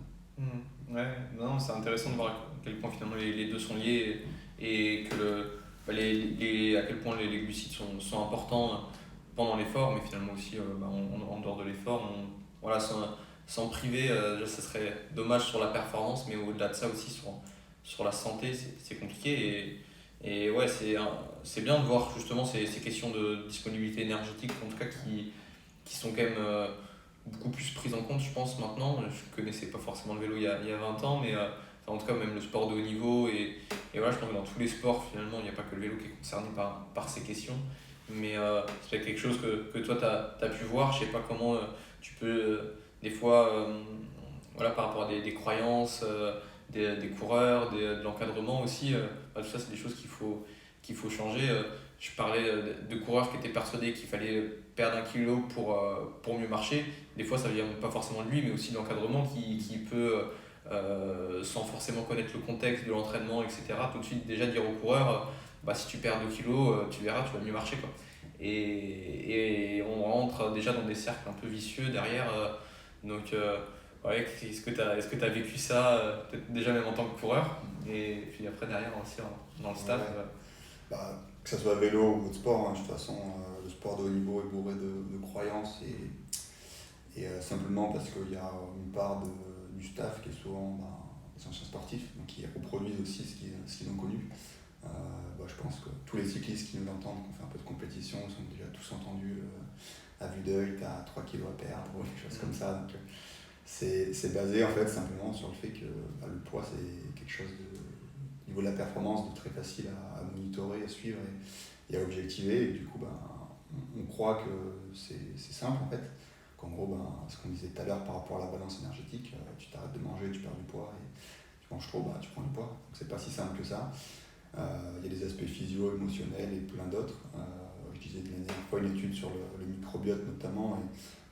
[SPEAKER 1] Ouais, non, c'est intéressant de voir à quel point finalement les deux sont liés, et que à quel point les glucides sont importants pendant l'effort, mais finalement aussi en dehors de l'effort. Voilà, sans priver, ça serait dommage sur la performance, mais au-delà de ça aussi sur la santé, c'est compliqué. Et ouais, c'est bien de voir justement ces questions de disponibilité énergétique, en tout cas qui sont quand même beaucoup plus prises en compte, je pense, maintenant. Je ne connaissais pas forcément le vélo il y a 20 ans, mais en tout cas, même le sport de haut niveau. Et voilà, je pense que dans tous les sports, finalement, il n'y a pas que le vélo qui est concerné par ces questions. Mais c'est peut-être quelque chose que toi, tu as pu voir. Je ne sais pas comment tu peux, des fois, voilà, par rapport à des croyances, des coureurs, de l'encadrement aussi. Tout ça, c'est des choses qu'il faut changer. Je parlais de coureurs qui étaient persuadés qu'il fallait perdre 1 kilo pour mieux marcher. Des fois, ça vient pas forcément de lui, mais aussi de l'encadrement qui peut, sans forcément connaître le contexte de l'entraînement, etc., tout de suite déjà dire au coureur, si tu perds 2 kilos, tu verras, tu vas mieux marcher, quoi. Et on rentre déjà dans des cercles un peu vicieux derrière. Donc, ouais, est-ce que tu as vécu ça, peut-être déjà même en tant que coureur, et puis après derrière aussi dans le staff?
[SPEAKER 2] Ouais. Que ce soit vélo ou autre sport, de toute façon, le sport de haut niveau est bourré de croyances, et simplement parce qu'il y a une part du staff qui est souvent des anciens sportifs, donc qui reproduisent aussi ce qu'ils ont connu. Je pense que tous les cyclistes qui nous entendent, qui ont fait un peu de compétition, sont déjà tous entendus à vue d'œil, tu as 3 kilos à perdre, ou des choses comme ça. Donc, c'est basé en fait simplement sur le fait que le poids c'est quelque chose au niveau de la performance de très facile à monitorer, à suivre et à objectiver, et du coup on croit que c'est simple en fait, qu'en gros ce qu'on disait tout à l'heure par rapport à la balance énergétique, tu t'arrêtes de manger, tu perds du poids, et tu manges trop, tu prends du poids. Donc c'est pas si simple que ça. Il y a des aspects physio, émotionnels et plein d'autres. Je disais de la dernière fois une étude sur le microbiote notamment, et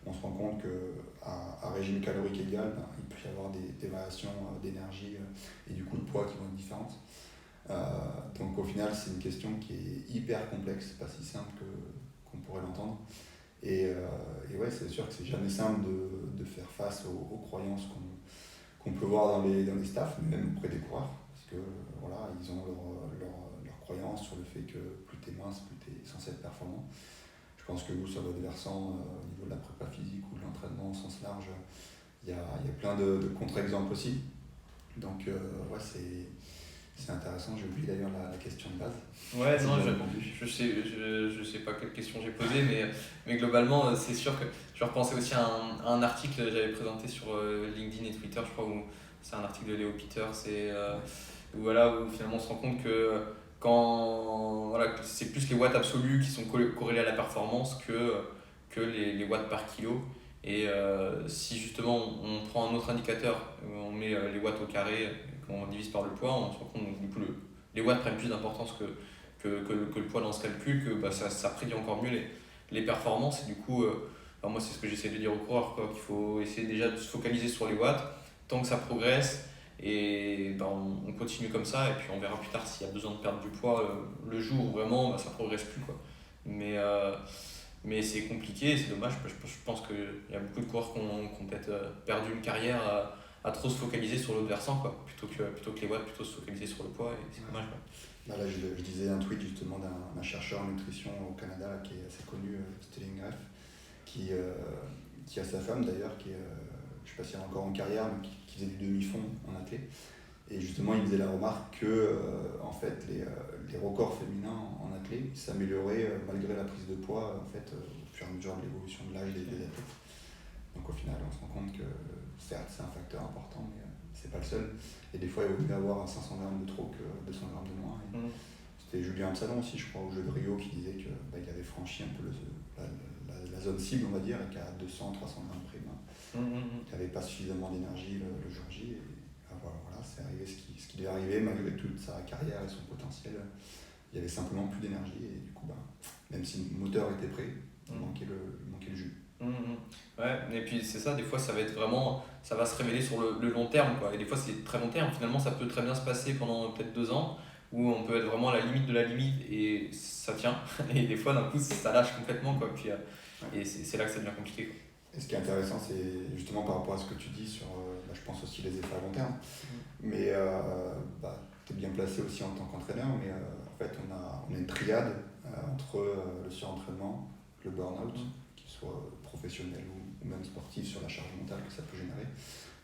[SPEAKER 2] on se rend compte qu'à régime calorique égal, il peut y avoir des variations d'énergie et du coup de poids qui vont être différentes. Donc au final, c'est une question qui est hyper complexe, pas si simple qu'on pourrait l'entendre. Et ouais, c'est sûr que c'est jamais simple de faire face aux croyances qu'on peut voir dans les staffs, mais même auprès des coureurs. Parce que voilà, ils ont leur croyance sur le fait que plus t'es mince, plus t'es censé être performant. Je pense que vous, sur votre versant, au niveau de la prépa physique ou de l'entraînement au sens large, il y a plein de contre-exemples aussi. Donc ouais, c'est intéressant. J'ai oublié d'ailleurs la question de base.
[SPEAKER 1] Ouais, non, je sais pas quelle question j'ai posée, mais globalement, c'est sûr que je repensais aussi à un article que j'avais présenté sur LinkedIn et Twitter, je crois, où c'est un article de Léo Peters, où, voilà, où finalement on se rend compte que voilà, que c'est plus les watts absolus qui sont corrélés à la performance que les watts par kilo. Et si justement on prend un autre indicateur, on met les watts au carré, qu'on divise par le poids, on se rend compte que du coup les watts prennent plus d'importance que le poids dans ce calcul, que ça prédit encore mieux les performances. Et du coup, moi c'est ce que j'essaie de dire aux coureurs, qu'il faut essayer déjà de se focaliser sur les watts, tant que ça progresse, et on continue comme ça, et puis on verra plus tard s'il y a besoin de perdre du poids le jour où vraiment ça progresse plus, quoi. Mais c'est compliqué, c'est dommage, je pense qu'il y a beaucoup de coureurs qui ont peut-être perdu une carrière à trop se focaliser sur l'autre versant, quoi, plutôt que les watts, plutôt se focaliser sur le poids, et c'est dommage, quoi.
[SPEAKER 2] Là, je disais un tweet justement d'un chercheur en nutrition au Canada là, qui est assez connu, Stelling Greff, qui a sa femme d'ailleurs, je ne sais pas si elle est encore en carrière, mais qui faisait du demi-fond en athlée. Et justement, il faisait la remarque que en fait, les records féminins en athlée s'amélioraient malgré la prise de poids en fait, au fur et à mesure de l'évolution de l'âge des athlètes. Donc au final, on se rend compte que certes, c'est un facteur important, mais c'est pas le seul. Et des fois, il vaut mieux avoir 500 grammes de trop que 200 grammes de moins. Et c'était Julien Absalon aussi, je crois, au jeu de Rio, qui disait qu'il avait franchi un peu la zone cible, on va dire, et qu'à 200-300 grammes près, il n'avait pas suffisamment d'énergie le jour J. Et voilà, c'est arrivé ce qui devait arriver, malgré toute sa carrière et son potentiel. Il y avait simplement plus d'énergie, et du coup, même si le moteur était prêt, il manquait le jus.
[SPEAKER 1] Ouais, et puis c'est ça, des fois ça va se révéler sur le long terme, quoi. Et des fois c'est très long terme, finalement ça peut très bien se passer pendant peut-être 2 ans, où on peut être vraiment à la limite de la limite et ça tient, et des fois d'un coup ça lâche complètement, quoi. Puis, et c'est là que ça devient compliqué, quoi.
[SPEAKER 2] Et ce qui est intéressant, c'est justement par rapport à ce que tu dis sur, je pense aussi les effets à long terme, mais tu es bien placé aussi en tant qu'entraîneur, mais en fait on a une triade entre le surentraînement, le burn-out, qu'il soit professionnel ou même sportif, sur la charge mentale que ça peut générer,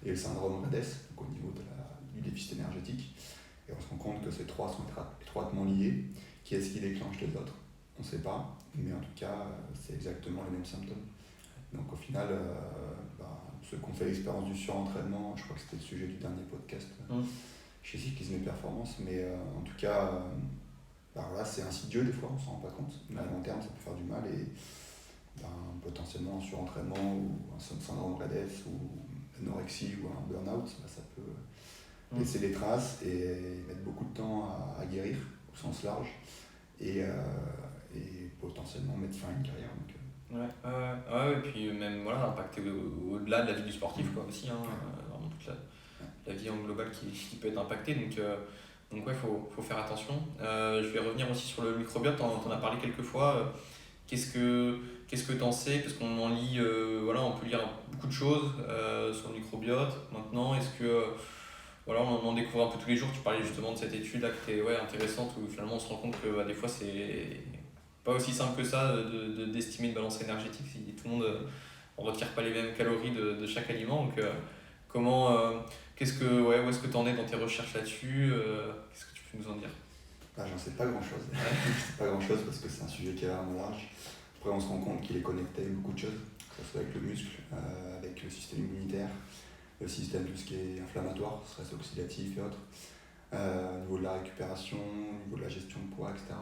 [SPEAKER 2] et le syndrome REDES, donc au niveau du déficit énergétique. Et on se rend compte que ces trois sont étroitement liés. Qui est-ce qui déclenche les autres? On ne sait pas, mais en tout cas, c'est exactement les mêmes symptômes. Donc au final, ceux qui ont fait l'expérience du surentraînement, je crois que c'était le sujet du dernier podcast chez Cyclisme et Performance, mais en tout cas, voilà, c'est insidieux des fois, on ne s'en rend pas compte, mais à long terme ça peut faire du mal, et potentiellement un surentraînement ou un syndrome REDES ou anorexie ou un burn-out, ça peut laisser des traces et mettre beaucoup de temps à guérir au sens large, et potentiellement mettre fin à une carrière.
[SPEAKER 1] Et puis même voilà, impacter au-delà de la vie du sportif, quoi, aussi, vraiment toute la vie en global qui peut être impactée, donc ouais, faut faire attention. Je vais revenir aussi sur le microbiote, t'en as parlé quelques fois. Qu'est-ce que t'en sais? Parce qu'on en lit, voilà, on peut lire beaucoup de choses sur le microbiote. Maintenant, est-ce que voilà, on en découvre un peu tous les jours? Tu parlais justement de cette étude là qui était intéressante, où finalement on se rend compte que des fois c'est pas aussi simple que ça d'estimer une balance énergétique si tout le monde on retire pas les mêmes calories de chaque aliment. Donc où est-ce que tu en es dans tes recherches là-dessus? Qu'est-ce que tu peux nous en dire?
[SPEAKER 2] J'en sais pas grand-chose. Je sais pas grand-chose parce que c'est un sujet qui est vraiment large. Après, on se rend compte qu'il est connecté avec beaucoup de choses, que ce soit avec le muscle, avec le système immunitaire, le système tout ce qui est inflammatoire, stress oxydatif et autres, au niveau de la récupération, au niveau de la gestion de poids, etc.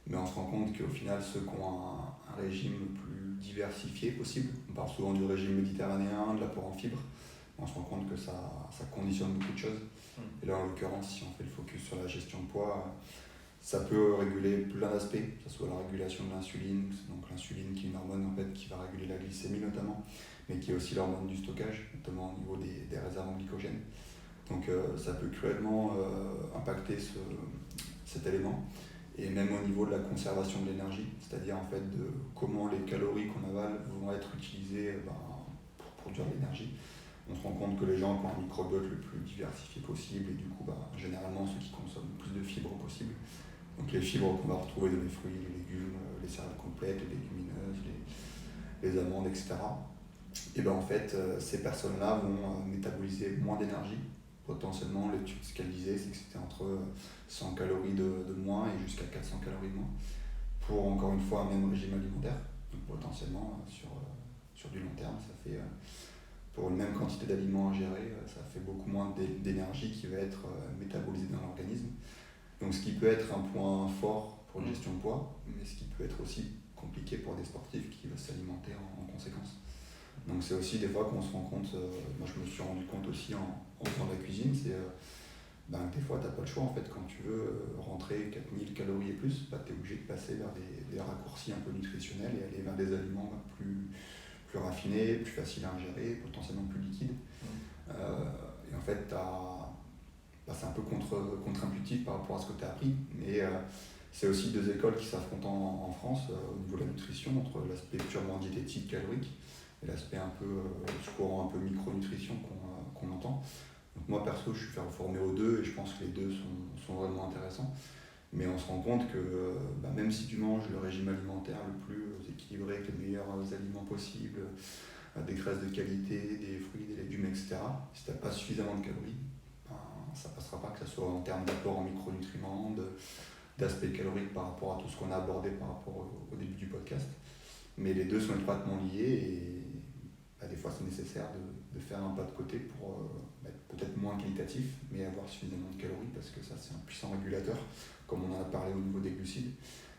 [SPEAKER 2] Mais on se rend compte qu'au final, ceux qui ont un régime le plus diversifié possible, on parle souvent du régime méditerranéen, de l'apport en fibres, on se rend compte que ça conditionne beaucoup de choses. Et là, en l'occurrence, si on fait le focus sur la gestion de poids, ça peut réguler plein d'aspects, que ce soit la régulation de l'insuline, donc l'insuline qui est une hormone en fait, qui va réguler la glycémie notamment, mais qui est aussi l'hormone du stockage, notamment au niveau des réserves en glycogène. Donc ça peut cruellement impacter cet élément. Et même au niveau de la conservation de l'énergie, c'est-à-dire en fait de comment les calories qu'on avale vont être utilisées pour produire de l'énergie. On se rend compte que les gens qui ont un microbiote le plus diversifié possible, et du coup généralement ceux qui consomment le plus de fibres possible, donc les fibres qu'on va retrouver dans les fruits, les légumes, les céréales complètes, les légumineuses, les amandes, etc. Et en fait, ces personnes-là vont métaboliser moins d'énergie. Potentiellement, l'étude, ce qu'elle disait, c'est que c'était entre 100 calories de moins et jusqu'à 400 calories de moins pour, encore une fois, un même régime alimentaire. Donc potentiellement, sur du long terme, ça fait, pour une même quantité d'aliments ingérés, ça fait beaucoup moins d'énergie qui va être métabolisée dans l'organisme. Donc ce qui peut être un point fort pour une gestion de poids, mais ce qui peut être aussi compliqué pour des sportifs qui veulent s'alimenter en conséquence. Donc c'est aussi des fois qu'on se rend compte, moi je me suis rendu compte aussi en faisant de la cuisine, c'est que des fois tu n'as pas le choix en fait, quand tu veux rentrer 4000 calories et plus, tu es obligé de passer vers des raccourcis un peu nutritionnels et aller vers des aliments plus raffinés, plus faciles à ingérer, potentiellement plus liquides. Et en fait c'est un peu contre-intuitif par rapport à ce que tu as appris, mais c'est aussi deux écoles qui s'affrontent en France au niveau de la nutrition, entre l'aspect purement diététique, calorique, et l'aspect un peu courant, un peu micronutrition qu'on entend. Donc moi perso, je suis formé aux deux et je pense que les deux sont vraiment intéressants. Mais on se rend compte que même si tu manges le régime alimentaire le plus équilibré, avec les meilleurs aliments possibles, des graisses de qualité, des fruits, des légumes, etc., si tu n'as pas suffisamment de calories, ça ne passera pas, que ce soit en termes d'apport en micronutriments, d'aspect calorique par rapport à tout ce qu'on a abordé par rapport au début du podcast. Mais les deux sont étroitement liés et des fois c'est nécessaire de faire un pas de côté pour être peut-être moins qualitatif, mais avoir suffisamment de calories, parce que ça c'est un puissant régulateur, comme on en a parlé au niveau des glucides,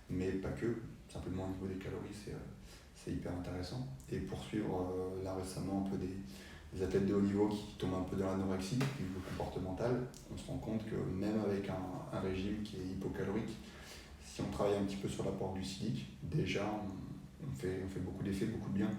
[SPEAKER 2] mais pas que, simplement au niveau des calories c'est hyper intéressant. Et pour suivre là récemment un peu des athlètes de haut niveau qui tombent un peu dans l'anorexie, du niveau comportemental, on se rend compte que même avec un régime qui est hypocalorique, si on travaille un petit peu sur l'apport glucidique, déjà on fait beaucoup d'effets, beaucoup de bien,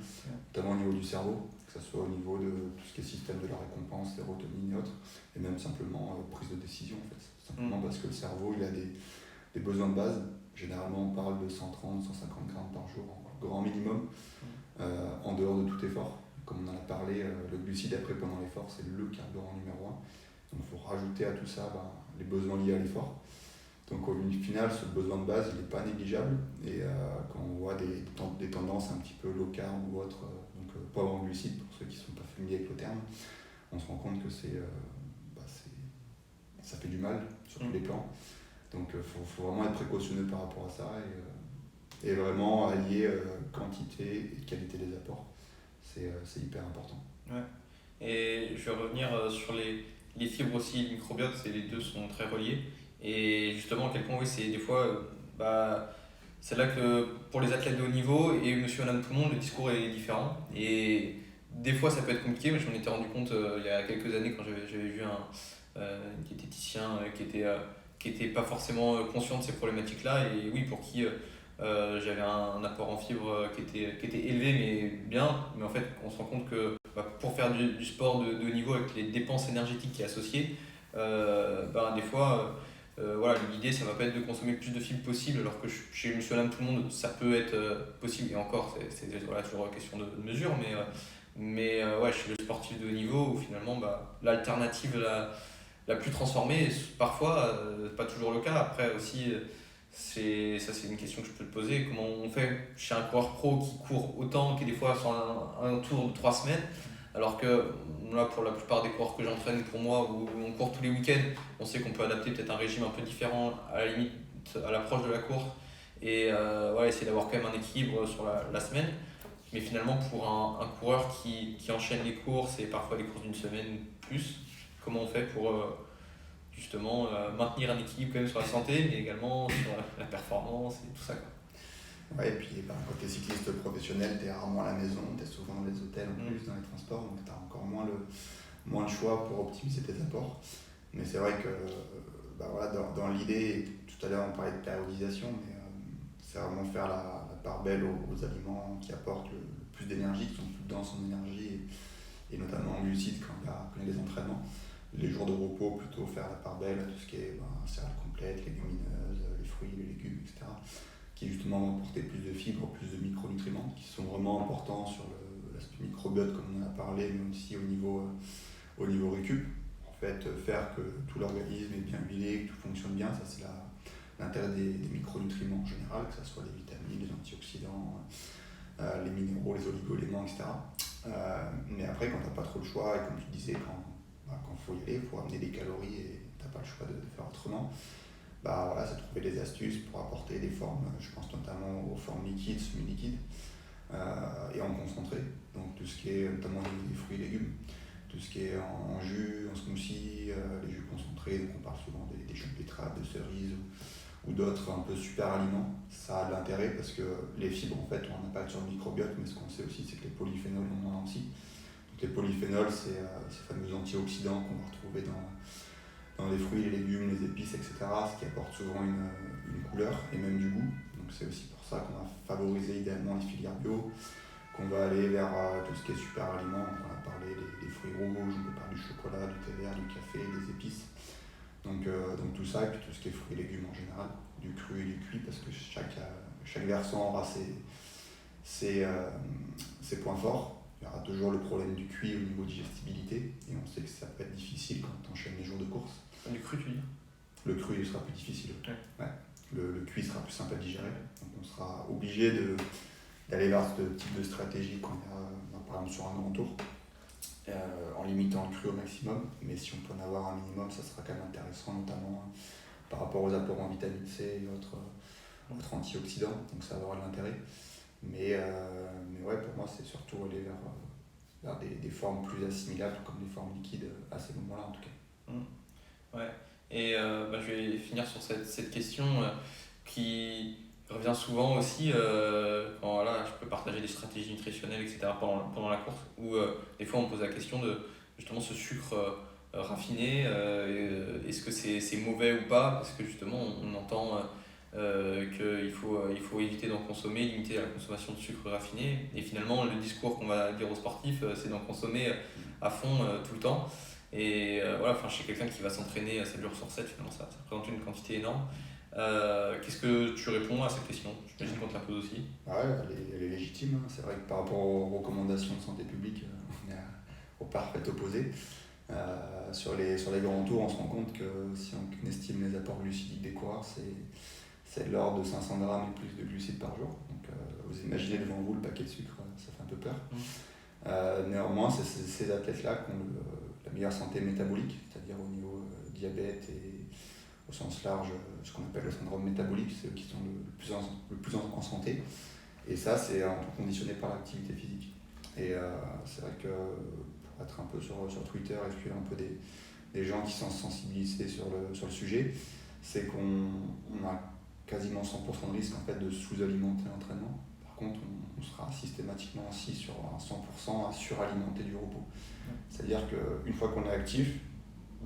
[SPEAKER 2] notamment au niveau du cerveau, que ce soit au niveau de tout ce qui est système de la récompense, sérotonine et autres, et même simplement prise de décision en fait. Simplement parce que le cerveau il a des besoins de base. Généralement on parle de 130-150 grammes par jour en grand minimum, en dehors de tout effort. Comme on en a parlé, le glucide après pendant l'effort c'est le carburant numéro 1. Donc il faut rajouter à tout ça les besoins liés à l'effort. Donc au final, ce besoin de base, il n'est pas négligeable. Et quand on voit des tendances un petit peu low carb ou autres, donc pauvres en glucides, pour ceux qui ne sont pas familiers avec le terme, on se rend compte que ça fait du mal sur tous les plans. Donc il faut vraiment être précautionneux par rapport à ça et vraiment allier quantité et qualité des apports. C'est hyper important.
[SPEAKER 1] Ouais. Et je vais revenir sur les fibres aussi, le microbiote, les deux sont très reliés. Et justement, à quel point, oui, c'est des fois, c'est là que pour les athlètes de haut niveau et monsieur et madame tout le monde, le discours est différent. Et des fois, ça peut être compliqué, mais je m'en étais rendu compte il y a quelques années quand j'avais vu un diététicien qui était pas forcément conscient de ces problématiques-là. Et oui, pour qui j'avais un apport en fibres qui était élevé, mais bien. Mais en fait, on se rend compte que pour faire du sport de haut niveau avec les dépenses énergétiques qui est associées, des fois, voilà, l'idée ça va pas être de consommer le plus de fibres possible, alors que chez monsieur madame tout le monde ça peut être possible, et encore c'est voilà, toujours question de mesure, mais ouais, chez le sportif de haut niveau où finalement l'alternative la plus transformée, parfois pas toujours le cas. Après aussi c'est une question que je peux te poser: comment on fait chez un coureur pro qui court autant, qui des fois sur un tour de 3 semaines, alors que là, pour la plupart des coureurs que j'entraîne, pour moi, où on court tous les week-ends, on sait qu'on peut adapter peut-être un régime un peu différent à la limite à l'approche de la course, et voilà, essayer d'avoir quand même un équilibre sur la semaine. Mais finalement, pour un coureur qui enchaîne les courses et parfois les courses d'une semaine plus, comment on fait pour justement maintenir un équilibre quand même sur la santé, mais également sur la performance et tout ça, quoi.
[SPEAKER 2] Ouais, et puis quand tu es cycliste professionnel, tu es rarement à la maison, tu es souvent dans les hôtels en plus, dans les transports, donc tu as encore moins de choix pour optimiser tes apports. Mais c'est vrai que voilà, dans l'idée, tout à l'heure on parlait de périodisation, mais c'est vraiment faire la part belle aux aliments qui apportent le plus d'énergie, qui sont plus denses en énergie, et notamment en glucides quand il y a les entraînements. les jours de repos, plutôt faire la part belle à tout ce qui est céréales complètes, légumineuses, les fruits, les légumes, etc. Qui justement vont apporter plus de fibres, plus de micronutriments, qui sont vraiment importants sur l'aspect microbiote comme on en a parlé, mais aussi au niveau récup. En fait, faire que tout l'organisme est bien huilé, que tout fonctionne bien, ça c'est l'intérêt des micronutriments en général, que ce soit les vitamines, les antioxydants, les minéraux, les oligo-éléments, etc. Mais après, quand tu n'as pas trop le choix, et comme tu disais, quand faut y aller, il faut ramener des calories et tu n'as pas le choix de faire autrement, voilà, c'est trouver des astuces pour apporter des formes, je pense notamment aux formes liquides, semi-liquides, et en concentré. Donc tout ce qui est notamment des fruits et légumes, tout ce qui est en jus, en smoothie, les jus concentrés, donc on parle souvent des jus de betterave, de cerises ou d'autres un peu super aliments. Ça a de l'intérêt parce que les fibres en fait ont un impact sur le microbiote, mais ce qu'on sait aussi c'est que les polyphénols en ont un aussi. Donc les polyphénols, c'est ces fameux antioxydants qu'on va retrouver dans les fruits, les légumes, les épices, etc. Ce qui apporte souvent une couleur et même du goût. Donc c'est aussi pour ça qu'on va favoriser idéalement les filières bio, qu'on va aller vers tout ce qui est super aliments. On a parlé des fruits rouges, on peut parler du chocolat, du thé vert, du café, des épices. Donc tout ça, et puis tout ce qui est fruits et légumes en général, du cru et du cuit, parce que chaque versant aura ses points forts. Il y aura toujours le problème du cuit au niveau digestibilité, et on sait que ça peut être difficile quand on enchaîne les jours de course.
[SPEAKER 1] Du cru, tu dis?
[SPEAKER 2] Le cru il sera plus difficile.
[SPEAKER 1] Ouais.
[SPEAKER 2] Ouais. Le cuit sera plus simple à digérer. Donc on sera obligé d'aller vers ce type de stratégie qu'on a par exemple sur un grand tour, en limitant le cru au maximum. Mais si on peut en avoir un minimum, ça sera quand même intéressant, notamment par rapport aux apports en vitamine C et autres antioxydants. Donc ça va avoir de l'intérêt. Mais ouais, pour moi, c'est surtout aller vers des formes plus assimilables, comme des formes liquides à ces moments-là en tout cas.
[SPEAKER 1] Ouais. Et je vais finir sur cette question qui revient souvent aussi quand voilà, je peux partager des stratégies nutritionnelles, etc. pendant la course, où des fois on me pose la question de justement ce sucre raffiné, est-ce que c'est mauvais ou pas, parce que justement on entend qu'il faut éviter d'en consommer, limiter la consommation de sucre raffiné, et finalement le discours qu'on va dire aux sportifs c'est d'en consommer à fond tout le temps. Et voilà, je suis quelqu'un qui va s'entraîner 7 jours sur 7, finalement ça représente une quantité énorme. Qu'est-ce que tu réponds à cette question? J'imagine qu'on te la pose aussi.
[SPEAKER 2] Ouais, elle est légitime. C'est vrai que par rapport aux recommandations de santé publique, on est au parfait opposé. Sur les grands tours, on se rend compte que si on estime les apports glucidiques des coureurs, c'est de l'ordre de 500 grammes et plus de glucides par jour. Donc vous imaginez devant vous le paquet de sucre, ça fait un peu peur. Néanmoins, c'est ces athlètes-là qui ont la meilleure santé métabolique, c'est-à-dire au niveau diabète et au sens large, ce qu'on appelle le syndrome métabolique, c'est eux qui sont le plus en santé. Et ça, c'est un peu conditionné par l'activité physique. Et c'est vrai que pour être un peu sur Twitter et suivre un peu des gens qui sont sensibilisés sur le sujet, c'est qu'on a quasiment 100% de risque en fait, de sous-alimenter l'entraînement. Par contre, on sera systématiquement aussi sur un 100% à suralimenter du repos. C'est-à-dire qu'une fois qu'on est actif,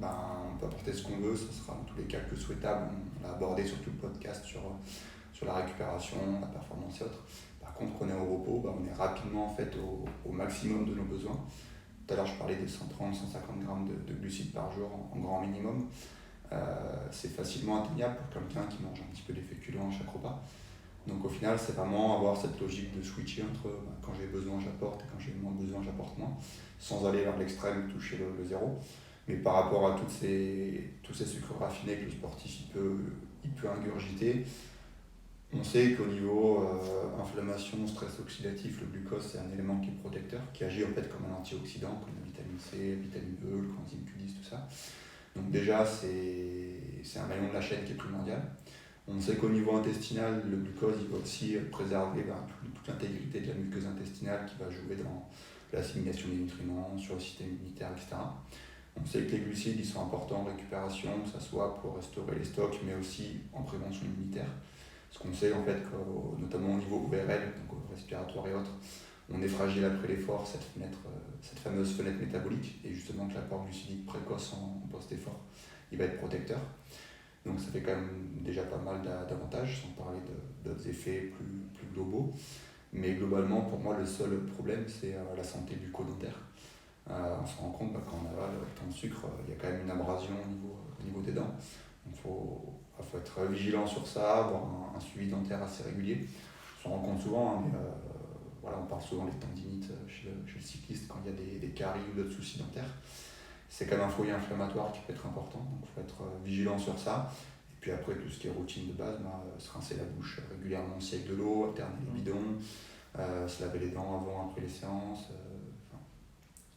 [SPEAKER 2] on peut apporter ce qu'on veut, ça sera dans tous les cas plus souhaitable. On l'a abordé sur tout le podcast sur la récupération, la performance et autres. Par contre, quand on est au repos, on est rapidement en fait, au maximum de nos besoins. Tout à l'heure, je parlais des 130-150 grammes de glucides par jour en grand minimum. C'est facilement atteignable pour quelqu'un qui mange un petit peu des féculents à chaque repas. Donc au final, c'est vraiment avoir cette logique de switcher entre quand j'ai besoin, j'apporte, et quand j'ai moins besoin, j'apporte moins, sans aller vers l'extrême, toucher le zéro. Mais par rapport à tous ces sucres raffinés que le sportif il peut ingurgiter, on sait qu'au niveau inflammation, stress oxydatif, le glucose c'est un élément qui est protecteur, qui agit en fait comme un antioxydant, comme la vitamine C, la vitamine E, le coenzyme Q10, tout ça. Donc déjà c'est un maillon de la chaîne qui est primordial. On sait qu'au niveau intestinal, le glucose il va aussi préserver toute l'intégrité de la muqueuse intestinale qui va jouer dans l'assimilation des nutriments, sur le système immunitaire, etc. On sait que les glucides ils sont importants en récupération, que ce soit pour restaurer les stocks, mais aussi en prévention immunitaire. Parce qu'on sait en fait que, notamment au niveau ORL, donc respiratoire et autres, on est fragile après l'effort, cette fameuse fenêtre métabolique, et justement que l'apport glucidique précoce en post-effort, il va être protecteur. Donc ça fait quand même déjà pas mal d'avantages, sans parler d'autres effets plus globaux. Mais globalement, pour moi, le seul problème, c'est la santé bucco-dentaire. On se rend compte qu'en aval, tant de sucre, il y a quand même une abrasion au niveau des dents. Donc faut être vigilant sur ça, avoir un suivi dentaire assez régulier. On s'en rend compte souvent, hein, mais voilà, on parle souvent des tendinites chez le cycliste quand il y a des caries ou d'autres soucis dentaires. C'est quand même un foyer inflammatoire qui peut être important, donc il faut être vigilant sur ça. Et puis après, tout ce qui est routine de base, se rincer la bouche régulièrement aussi avec de l'eau, alterner les bidons, se laver les dents avant, après les séances.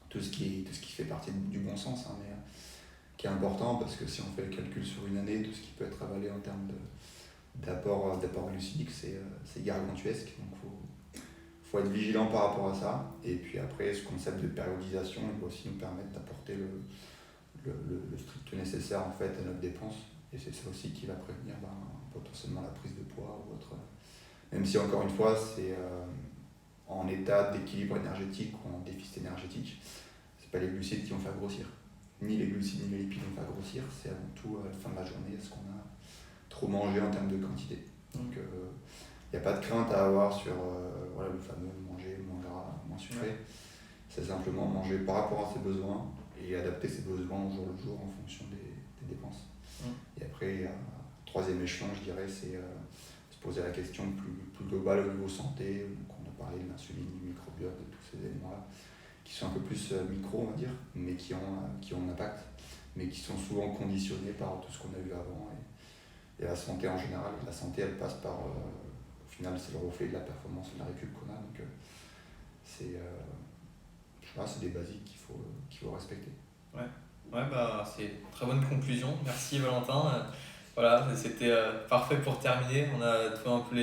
[SPEAKER 2] Tout ce qui fait partie du bon sens, hein, mais qui est important parce que si on fait le calcul sur une année, tout ce qui peut être avalé en termes d'apport glucidique, c'est gargantuesque. Donc faut être vigilant par rapport à ça. Et puis après, ce concept de périodisation, il va aussi nous permettre d'apporter le strict nécessaire en fait à notre dépense. Et c'est ça aussi qui va prévenir potentiellement la prise de poids ou autre. Même si encore une fois, c'est en état d'équilibre énergétique ou en déficit énergétique, c'est pas les glucides qui vont faire grossir. Ni les glucides ni les lipides vont faire grossir, c'est avant tout à la fin de la journée, est-ce qu'on a trop mangé en termes de quantité. Donc il n'y a pas de crainte à avoir sur le fameux manger moins gras, moins sucré. C'est simplement manger par rapport à ses besoins et adapter ses besoins au jour le jour en fonction des dépenses. Et après, il y a un troisième échelon, je dirais, c'est se poser la question plus globale au niveau santé. Donc on a parlé de l'insuline, du microbiote, de tous ces éléments-là, qui sont un peu plus micro, on va dire, mais qui ont un impact, mais qui sont souvent conditionnés par tout ce qu'on a vu avant. Et la santé en général, la santé, elle passe par, au final, c'est le reflet de la performance et de la récup qu'on a. Donc c'est des basiques qu'il faut respecter.
[SPEAKER 1] C'est une très bonne conclusion. Merci Valentin. Voilà, c'était parfait pour terminer. On a trouvé un peu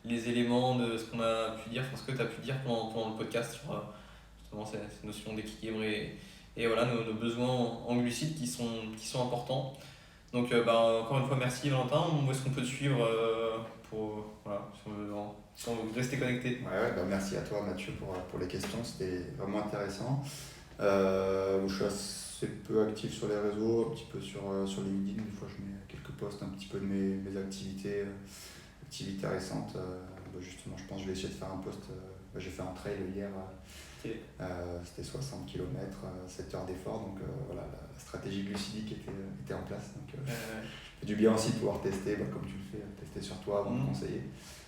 [SPEAKER 1] les éléments de ce qu'on a pu dire, ce que tu as pu dire pendant le podcast sur justement cette notion d'équilibre et voilà, nos besoins en glucides qui sont importants. Donc encore une fois, merci Valentin. Où est-ce qu'on peut te suivre si on veut rester connecté?
[SPEAKER 2] Merci à toi Mathieu pour les questions, c'était vraiment intéressant. Je suis assez peu actif sur les réseaux, un petit peu sur LinkedIn. Des fois je mets quelques posts un petit peu de mes activités récentes. Justement, je pense que je vais essayer de faire un post. J'ai fait un trail hier, c'était 60 km, 7 heures d'effort. Donc la stratégie glucidique était en place. Donc c'est du bien aussi de pouvoir tester, comme tu le fais, tester sur toi avant de conseiller.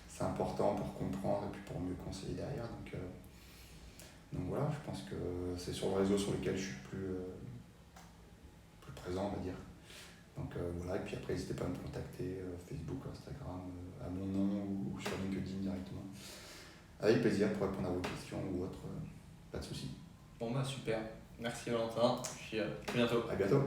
[SPEAKER 2] C'est important pour comprendre et puis pour mieux conseiller derrière. Donc voilà, je pense que c'est sur le réseau sur lequel je suis plus présent, on va dire. Donc et puis après, n'hésitez pas à me contacter, Facebook, Instagram, à mon nom ou sur LinkedIn directement. Avec plaisir pour répondre à vos questions ou autres, pas de soucis.
[SPEAKER 1] Super. Merci Valentin. Puis à bientôt.
[SPEAKER 2] À bientôt.